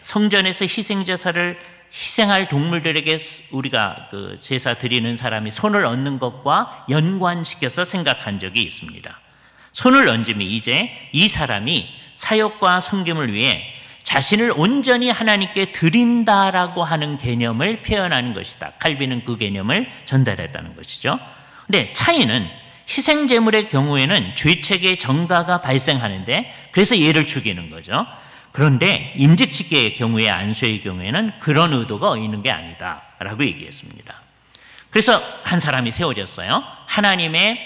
Speaker 2: 성전에서 희생제사를 희생할 동물들에게 우리가 그 제사 드리는 사람이 손을 얹는 것과 연관시켜서 생각한 적이 있습니다. 손을 얹음이 이제 이 사람이 사역과 섬김을 위해 자신을 온전히 하나님께 드린다라고 하는 개념을 표현하는 것이다. 칼빈은 그 개념을 전달했다는 것이죠. 근데 차이는 희생제물의 경우에는 죄책의 정가가 발생하는데 그래서 얘를 죽이는 거죠. 그런데 임직식계의 경우에, 안수의 경우에는 그런 의도가 있는 게 아니다라고 얘기했습니다. 그래서 한 사람이 세워졌어요. 하나님의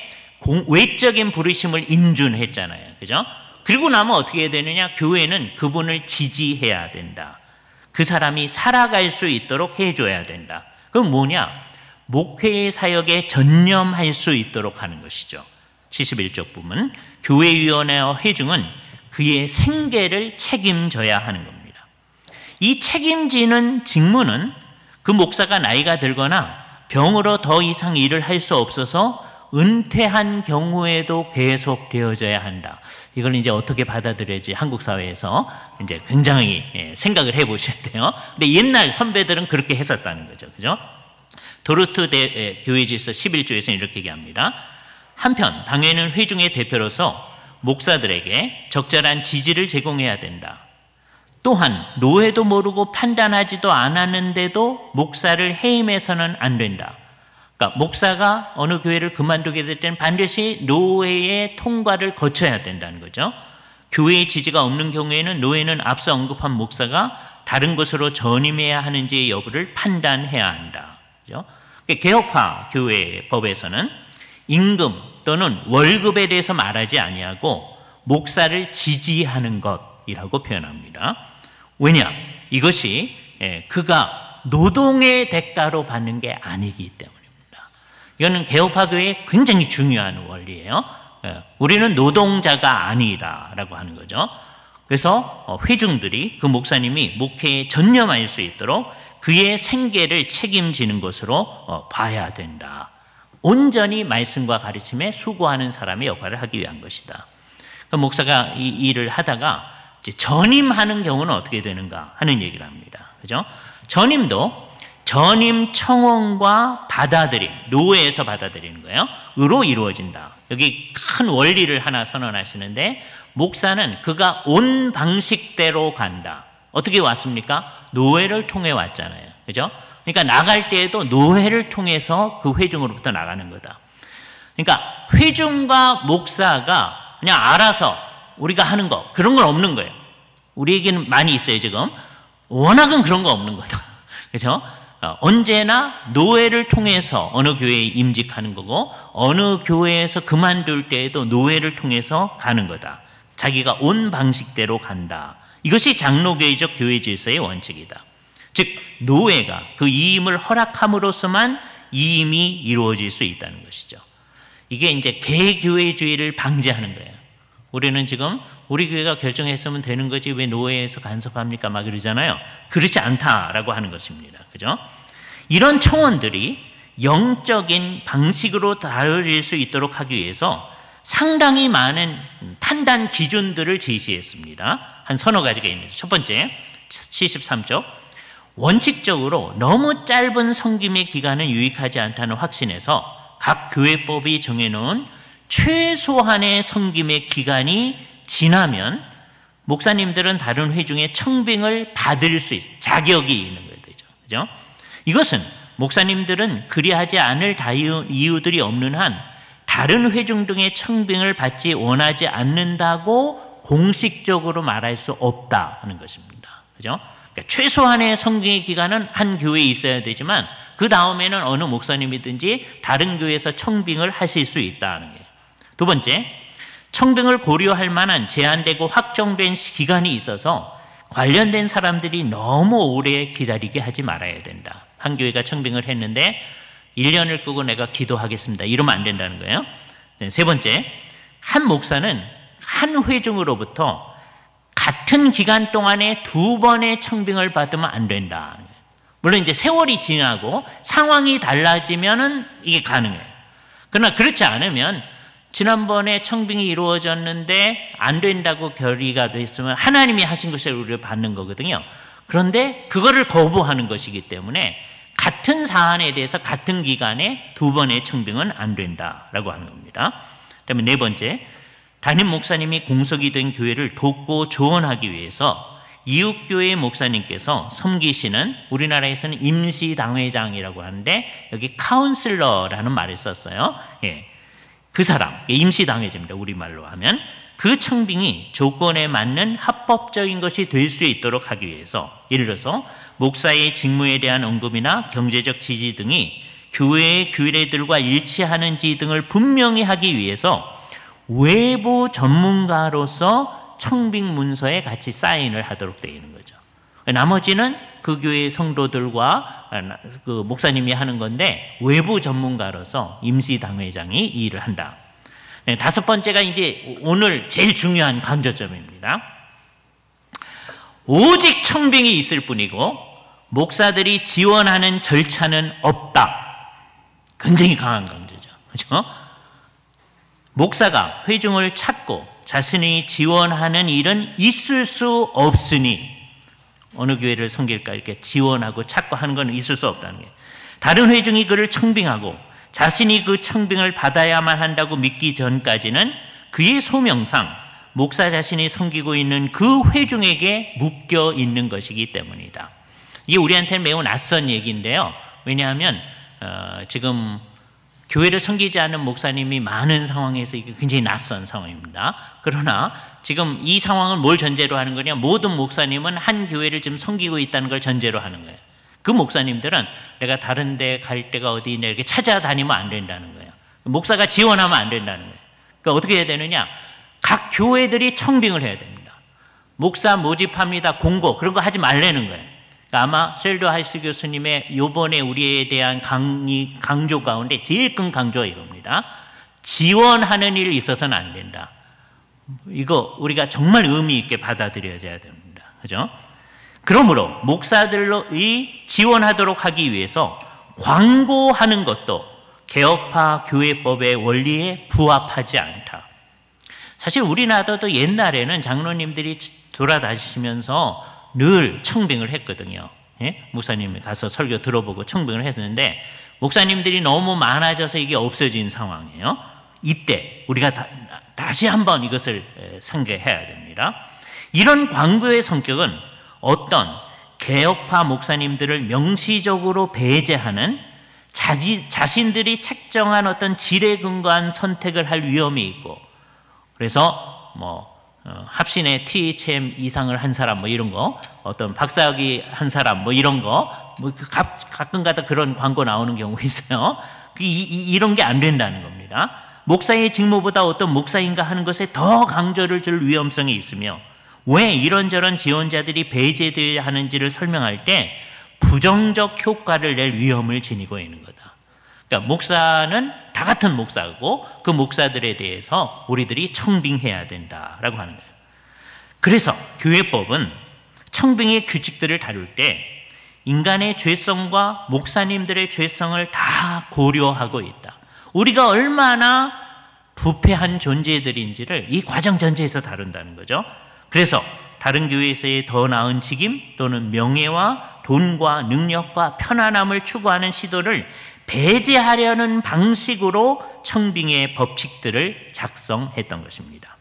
Speaker 2: 외적인 부르심을 인준했잖아요. 그죠? 그리고 나면 어떻게 해야 되느냐? 교회는 그분을 지지해야 된다. 그 사람이 살아갈 수 있도록 해줘야 된다. 그건 뭐냐? 목회의 사역에 전념할 수 있도록 하는 것이죠. 71쪽 부분, 교회위원회와 회중은 그의 생계를 책임져야 하는 겁니다. 이 책임지는 직무는 그 목사가 나이가 들거나 병으로 더 이상 일을 할 수 없어서 은퇴한 경우에도 계속되어져야 한다. 이걸 이제 어떻게 받아들여야지 한국 사회에서 이제 굉장히 생각을 해 보셔야 돼요. 근데 옛날 선배들은 그렇게 했었다는 거죠. 그죠? 도르트 교회지서 11조에서는 이렇게 얘기합니다. 한편 당회는 회중의 대표로서 목사들에게 적절한 지지를 제공해야 된다. 또한 노회도 모르고 판단하지도 않았는데도 목사를 해임해서는 안 된다. 그러니까 목사가 어느 교회를 그만두게 될 때는 반드시 노회의 통과를 거쳐야 된다는 거죠. 교회의 지지가 없는 경우에는 노회는 앞서 언급한 목사가 다른 곳으로 전임해야 하는지의 여부를 판단해야 한다. 그죠? 개혁파 교회 법에서는 임금 또는 월급에 대해서 말하지 아니하고 목사를 지지하는 것이라고 표현합니다. 왜냐? 이것이 그가 노동의 대가로 받는 게 아니기 때문입니다. 이거는 개혁파 교회의 굉장히 중요한 원리예요. 우리는 노동자가 아니다라고 하는 거죠. 그래서 회중들이 그 목사님이 목회에 전념할 수 있도록 그의 생계를 책임지는 것으로 봐야 된다. 온전히 말씀과 가르침에 수고하는 사람의 역할을 하기 위한 것이다. 그 목사가 이 일을 하다가 이제 전임하는 경우는 어떻게 되는가 하는 얘기를 합니다. 그죠? 전임도 전임 청원과 받아들임, 노회에서 받아들이는 거예요. 으로 이루어진다. 여기 큰 원리를 하나 선언하시는데, 목사는 그가 온 방식대로 간다. 어떻게 왔습니까? 노회를 통해 왔잖아요. 그죠? 그러니까 나갈 때에도 노회를 통해서 그 회중으로부터 나가는 거다. 그러니까 회중과 목사가 그냥 알아서 우리가 하는 거, 그런 건 없는 거예요. 우리에게는 많이 있어요, 지금. 워낙은 그런 거 없는 거다. 그렇죠? 언제나 노회를 통해서 어느 교회에 임직하는 거고, 어느 교회에서 그만둘 때에도 노회를 통해서 가는 거다. 자기가 온 방식대로 간다. 이것이 장로교회적 교회 질서의 원칙이다. 즉 노회가 그 이임을 허락함으로써만 이임이 이루어질 수 있다는 것이죠. 이게 이제 개교회주의를 방지하는 거예요. 우리는 지금 우리 교회가 결정했으면 되는 거지 왜 노회에서 간섭합니까? 막 이러잖아요. 그렇지 않다라고 하는 것입니다. 그죠? 이런 청원들이 영적인 방식으로 다뤄질 수 있도록 하기 위해서 상당히 많은 판단 기준들을 제시했습니다. 한 서너 가지가 있는데, 첫 번째 73쪽, 원칙적으로 너무 짧은 섬김의 기간은 유익하지 않다는 확신에서 각 교회법이 정해놓은 최소한의 섬김의 기간이 지나면 목사님들은 다른 회중의 청빙을 받을 수 있는 자격이 있는 거죠. 그죠? 이것은 목사님들은 그리하지 않을 이유들이 없는 한 다른 회중 등의 청빙을 받지 원하지 않는다고 공식적으로 말할 수 없다 하는 것입니다. 그죠? 그러니까 최소한의 성경의 기간은 한 교회에 있어야 되지만 그 다음에는 어느 목사님이든지 다른 교회에서 청빙을 하실 수 있다는 거예요. 두 번째, 청빙을 고려할 만한 제한되고 확정된 기간이 있어서 관련된 사람들이 너무 오래 기다리게 하지 말아야 된다. 한 교회가 청빙을 했는데 1년을 끄고 내가 기도하겠습니다. 이러면 안 된다는 거예요. 세 번째, 한 목사는 한 회중으로부터 같은 기간 동안에 2번의 청빙을 받으면 안 된다. 물론 이제 세월이 지나고 상황이 달라지면은 이게 가능해요. 그러나 그렇지 않으면 지난번에 청빙이 이루어졌는데 안 된다고 결의가 됐으면 하나님이 하신 것을 우리를 받는 거거든요. 그런데 그거를 거부하는 것이기 때문에 같은 사안에 대해서 같은 기간에 2번의 청빙은 안 된다라고 하는 겁니다. 그다음에 네 번째, 담임 목사님이 공석이 된 교회를 돕고 조언하기 위해서 이웃교회 목사님께서 섬기시는, 우리나라에서는 임시당회장이라고 하는데 여기 카운슬러라는 말을 썼어요. 예. 그 사람, 임시당회자입니다. 우리말로 하면. 그 청빙이 조건에 맞는 합법적인 것이 될 수 있도록 하기 위해서, 예를 들어서 목사의 직무에 대한 언급이나 경제적 지지 등이 교회의 규례들과 일치하는지 등을 분명히 하기 위해서 외부 전문가로서 청빙 문서에 같이 사인을 하도록 되어 있는 거죠. 나머지는 그 교회 성도들과 그 목사님이 하는 건데 외부 전문가로서 임시당회장이 이 일을 한다. 네, 다섯 번째가 이제 오늘 제일 중요한 강조점입니다. 오직 청빙이 있을 뿐이고 목사들이 지원하는 절차는 없다. 굉장히 강한 강조죠. 그렇죠? 목사가 회중을 찾고 자신이 지원하는 일은 있을 수 없으니, 어느 교회를 섬길까 이렇게 지원하고 찾고 하는 건 있을 수 없다는 거예요. 다른 회중이 그를 청빙하고 자신이 그 청빙을 받아야만 한다고 믿기 전까지는 그의 소명상 목사 자신이 섬기고 있는 그 회중에게 묶여 있는 것이기 때문이다. 이게 우리한테는 매우 낯선 얘기인데요. 왜냐하면 지금 교회를 섬기지 않는 목사님이 많은 상황에서 이게 굉장히 낯선 상황입니다. 그러나 지금 이 상황을 뭘 전제로 하는 거냐? 모든 목사님은 한 교회를 지금 섬기고 있다는 걸 전제로 하는 거예요. 그 목사님들은 내가 다른 데 갈 데가 어디 있냐 이렇게 찾아다니면 안 된다는 거예요. 목사가 지원하면 안 된다는 거예요. 그러니까 어떻게 해야 되느냐? 각 교회들이 청빙을 해야 됩니다. 목사 모집합니다. 공고 그런 거 하지 말라는 거예요. 그러니까 아마 셀도 하이스 교수님의 요번에 우리에 대한 강조 가운데 제일 큰 강조가 이겁니다. 지원하는 일이 있어서는 안 된다. 이거 우리가 정말 의미 있게 받아들여야 됩니다. 그죠? 그러므로 목사들이 지원하도록 하기 위해서 광고하는 것도 개혁파 교회법의 원리에 부합하지 않다. 사실 우리나라도 옛날에는 장로님들이 돌아다니시면서 늘 청빙을 했거든요. 예? 목사님이 가서 설교 들어보고 청빙을 했는데 목사님들이 너무 많아져서 이게 없어진 상황이에요. 이때 우리가 다시 한번 이것을 상기해야 됩니다. 이런 광고의 성격은 어떤 개혁파 목사님들을 명시적으로 배제하는 자신들이 책정한 어떤 질에 근거한 선택을 할 위험이 있고, 그래서 합신의 THM 이상을 한 사람 이런 거, 어떤 박사학위 한 사람 이런 거, 가끔가다 그런 광고 나오는 경우 있어요. 이런 게 안 된다는 겁니다. 목사의 직무보다 어떤 목사인가 하는 것에 더 강조를 줄 위험성이 있으며, 왜 이런저런 지원자들이 배제되어야 하는지를 설명할 때 부정적 효과를 낼 위험을 지니고 있는 거다. 그러니까 목사는 다 같은 목사고 그 목사들에 대해서 우리들이 청빙해야 된다라고 하는 거예요. 그래서 교회법은 청빙의 규칙들을 다룰 때 인간의 죄성과 목사님들의 죄성을 다 고려하고 있다. 우리가 얼마나 부패한 존재들인지를 이 과정 전체에서 다룬다는 거죠. 그래서 다른 교회에서의 더 나은 직임 또는 명예와 돈과 능력과 편안함을 추구하는 시도를 배제하려는 방식으로 청빙의 법칙들을 작성했던 것입니다.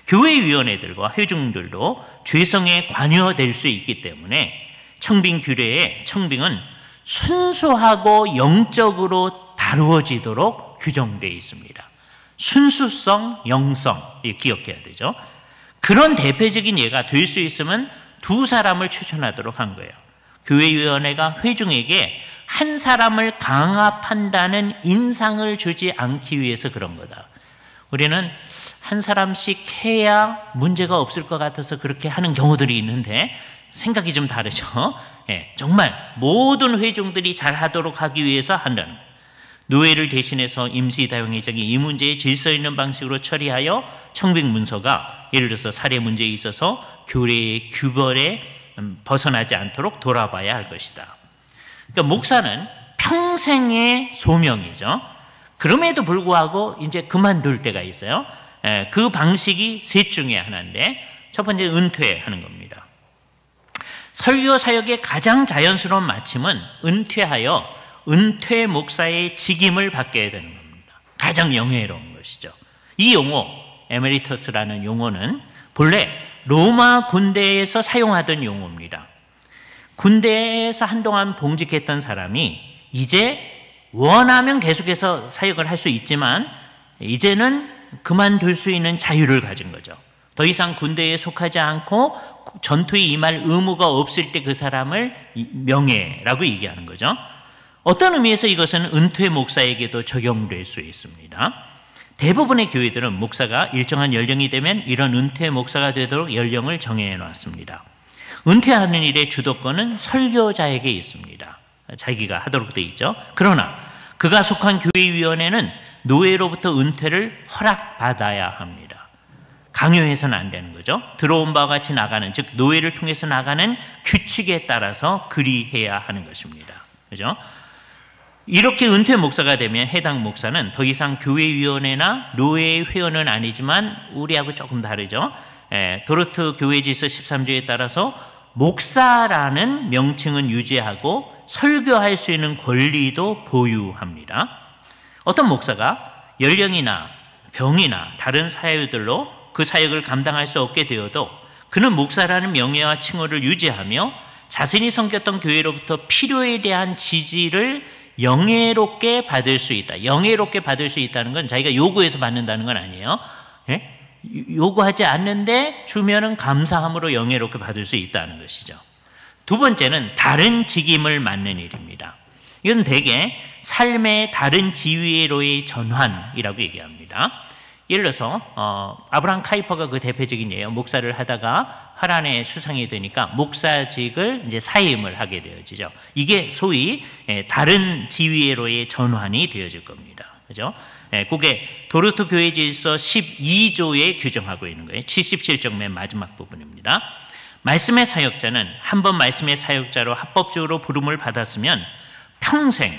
Speaker 2: 교회위원회들과 회중들도 죄성에 관여될 수 있기 때문에 청빙 규례에 청빙은 순수하고 영적으로 다루어지도록 규정되어 있습니다. 순수성, 영성, 기억해야 되죠. 그런 대표적인 예가 될 수 있으면 두 사람을 추천하도록 한 거예요. 교회위원회가 회중에게 한 사람을 강압한다는 인상을 주지 않기 위해서 그런 거다. 우리는 한 사람씩 해야 문제가 없을 것 같아서 그렇게 하는 경우들이 있는데 생각이 좀 다르죠. 정말 모든 회중들이 잘하도록 하기 위해서 한다는 거예요. 노예를 대신해서 임시다용회장이 이 문제에 질서 있는 방식으로 처리하여 청백문서가 예를 들어서 살해 문제에 있어서 교회의 규범에 벗어나지 않도록 돌아봐야 할 것이다. 그러니까 목사는 평생의 소명이죠. 그럼에도 불구하고 이제 그만둘 때가 있어요. 그 방식이 셋 중에 하나인데 첫 번째 은퇴하는 겁니다. 설교 사역의 가장 자연스러운 마침은 은퇴하여 은퇴 목사의 직임을 받게 되는 겁니다. 가장 영예로운 것이죠. 이 용어 에메리터스라는 용어는 본래 로마 군대에서 사용하던 용어입니다. 군대에서 한동안 봉직했던 사람이 이제 원하면 계속해서 사역을 할 수 있지만 이제는 그만둘 수 있는 자유를 가진 거죠. 더 이상 군대에 속하지 않고 전투에 임할 의무가 없을 때 그 사람을 명예라고 얘기하는 거죠. 어떤 의미에서 이것은 은퇴 목사에게도 적용될 수 있습니다. 대부분의 교회들은 목사가 일정한 연령이 되면 이런 은퇴 목사가 되도록 연령을 정해 놨습니다. 은퇴하는 일의 주도권은 설교자에게 있습니다. 자기가 하도록 되어 있죠. 그러나 그가 속한 교회위원회는 노예로부터 은퇴를 허락받아야 합니다. 강요해서는 안 되는 거죠. 들어온 바와 같이 나가는, 즉 노예를 통해서 나가는 규칙에 따라서 그리해야 하는 것입니다. 그죠? 이렇게 은퇴 목사가 되면 해당 목사는 더 이상 교회위원회나 노예 회원은 아니지만 우리하고 조금 다르죠. 도르트 교회지서 13조에 따라서 목사라는 명칭은 유지하고 설교할 수 있는 권리도 보유합니다. 어떤 목사가 연령이나 병이나 다른 사유들로 그 사역을 감당할 수 없게 되어도 그는 목사라는 명예와 칭호를 유지하며 자신이 섬겼던 교회로부터 필요에 대한 지지를 영예롭게 받을 수 있다. 영예롭게 받을 수 있다는 건 자기가 요구해서 받는다는 건 아니에요. 요구하지 않는데 주면은 감사함으로 영예롭게 받을 수 있다는 것이죠. 두 번째는 다른 직임을 맡는 일입니다. 이건 대개 삶의 다른 지위로의 전환이라고 얘기합니다. 예를 들어서 아브라함 카이퍼가 그 대표적인 예예요. 목사를 하다가 하란에 수상이 되니까 목사직을 이제 사임을 하게 되어지죠. 이게 소위 다른 지위로의 전환이 되어질 겁니다. 그죠? 그게 도르트 교회지서 12조에 규정하고 있는 거예요. 77쪽 맨 마지막 부분입니다. 말씀의 사역자는 한 번 말씀의 사역자로 합법적으로 부름을 받았으면 평생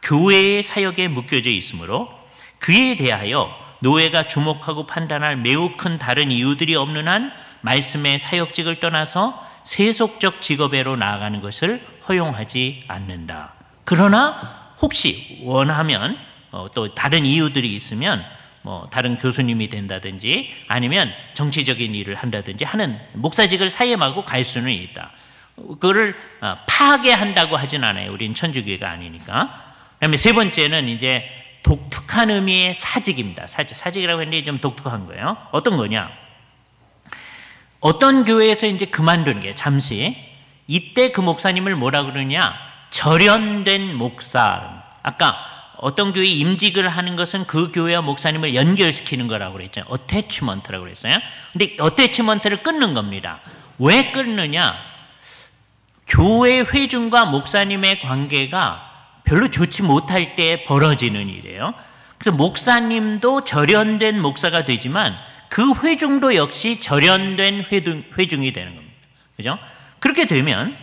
Speaker 2: 교회의 사역에 묶여져 있으므로 그에 대하여 노예가 주목하고 판단할 매우 큰 다른 이유들이 없는 한 말씀의 사역직을 떠나서 세속적 직업에로 나아가는 것을 허용하지 않는다. 그러나 혹시 원하면 또 다른 이유들이 있으면 다른 교수님이 된다든지 아니면 정치적인 일을 한다든지 하는 목사직을 사임하고 갈 수는 있다. 그거를 파괴한다고 하진 않아요. 우린 천주교회가 아니니까. 그다음에 세 번째는 이제 독특한 의미의 사직입니다. 사직이라고 했는데 좀 독특한 거예요. 어떤 거냐? 어떤 교회에서 이제 그만두는 게 잠시 이때 그 목사님을 뭐라 그러냐? 절연된 목사. 아까 어떤 교회 임직을 하는 것은 그 교회와 목사님을 연결시키는 거라고 그랬잖아요. 어태치먼트라고 그랬어요. 근데 어태치먼트를 끊는 겁니다. 왜 끊느냐? 교회 회중과 목사님의 관계가 별로 좋지 못할 때 벌어지는 일이에요. 그래서 목사님도 절연된 목사가 되지만 그 회중도 역시 절연된 회중이 되는 겁니다. 그죠? 그렇게 되면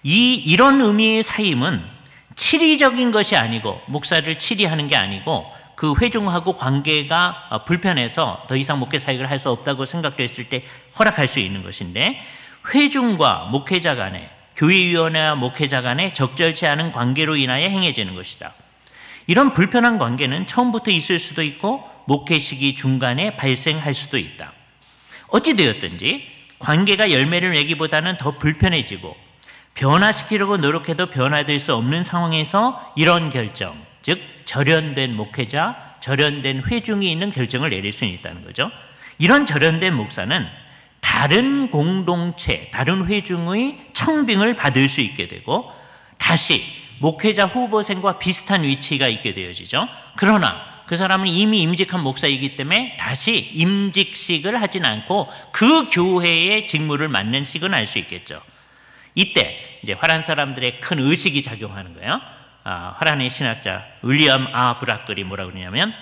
Speaker 2: 이런 의미의 사임은 치리적인 것이 아니고 목사를 치리하는 게 아니고 그 회중하고 관계가 불편해서 더 이상 목회 사역을 할 수 없다고 생각됐을 때 허락할 수 있는 것인데 회중과 목회자 간에 교회위원회와 목회자 간에 적절치 않은 관계로 인하여 행해지는 것이다. 이런 불편한 관계는 처음부터 있을 수도 있고 목회 시기 중간에 발생할 수도 있다. 어찌되었든지 관계가 열매를 내기보다는 더 불편해지고 변화시키려고 노력해도 변화될 수 없는 상황에서 이런 결정, 즉 절연된 목회자, 절연된 회중이 있는 결정을 내릴 수 있다는 거죠. 이런 절연된 목사는 다른 공동체, 다른 회중의 청빙을 받을 수 있게 되고 다시 목회자 후보생과 비슷한 위치가 있게 되어지죠. 그러나 그 사람은 이미 임직한 목사이기 때문에 다시 임직식을 하진 않고 그 교회의 직무를 맡는 식은 할 수 있겠죠. 이때 이제 화란 사람들의 큰 의식이 작용하는 거예요. 화란의 신학자 윌리엄 브라클이 뭐라고 그러냐면,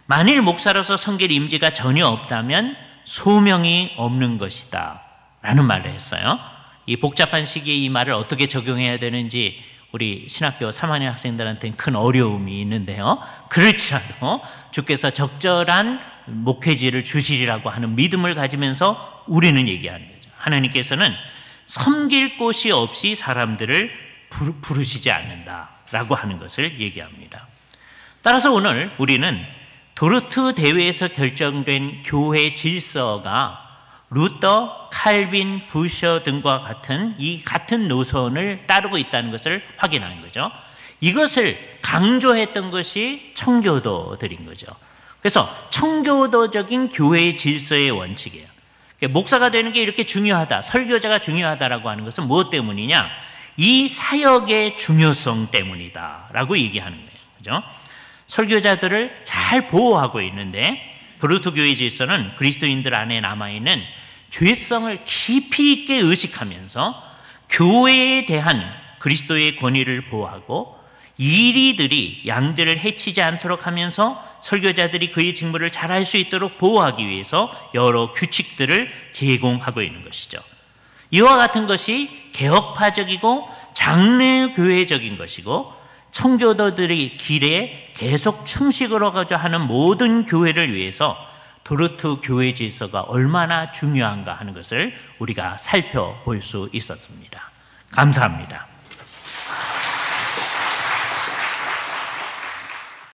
Speaker 2: 만일 목사로서 선길 임지가 전혀 없다면 소명이 없는 것이다 라는 말을 했어요. 이 복잡한 시기에 이 말을 어떻게 적용해야 되는지 우리 신학교 3학년 학생들한테는 큰 어려움이 있는데요. 그렇지 않아도 주께서 적절한 목회지를 주시리라고 하는 믿음을 가지면서 우리는 얘기하는 거죠. 하나님께서는 섬길 곳이 없이 사람들을 부르시지 않는다라고 하는 것을 얘기합니다. 따라서 오늘 우리는 도르트 대회에서 결정된 교회 질서가 루터, 칼빈, 부셔 등과 같은 이 같은 노선을 따르고 있다는 것을 확인하는 거죠. 이것을 강조했던 것이 청교도들인 거죠. 그래서 청교도적인 교회의 질서의 원칙이에요. 목사가 되는 게 이렇게 중요하다, 설교자가 중요하다라고 하는 것은 무엇 때문이냐? 이 사역의 중요성 때문이다라고 얘기하는 거예요. 그죠? 설교자들을 잘 보호하고 있는데 도르트 교회 질서는 그리스도인들 안에 남아있는 죄성을 깊이 있게 의식하면서 교회에 대한 그리스도의 권위를 보호하고 이리들이 양들을 해치지 않도록 하면서 설교자들이 그의 직무를 잘할 수 있도록 보호하기 위해서 여러 규칙들을 제공하고 있는 것이죠. 이와 같은 것이 개혁파적이고 장래교회적인 것이고 청교도들의 길에 계속 충실을 하고자 하는 모든 교회를 위해서 도르트 교회 질서가 얼마나 중요한가 하는 것을 우리가 살펴볼 수 있었습니다. 감사합니다.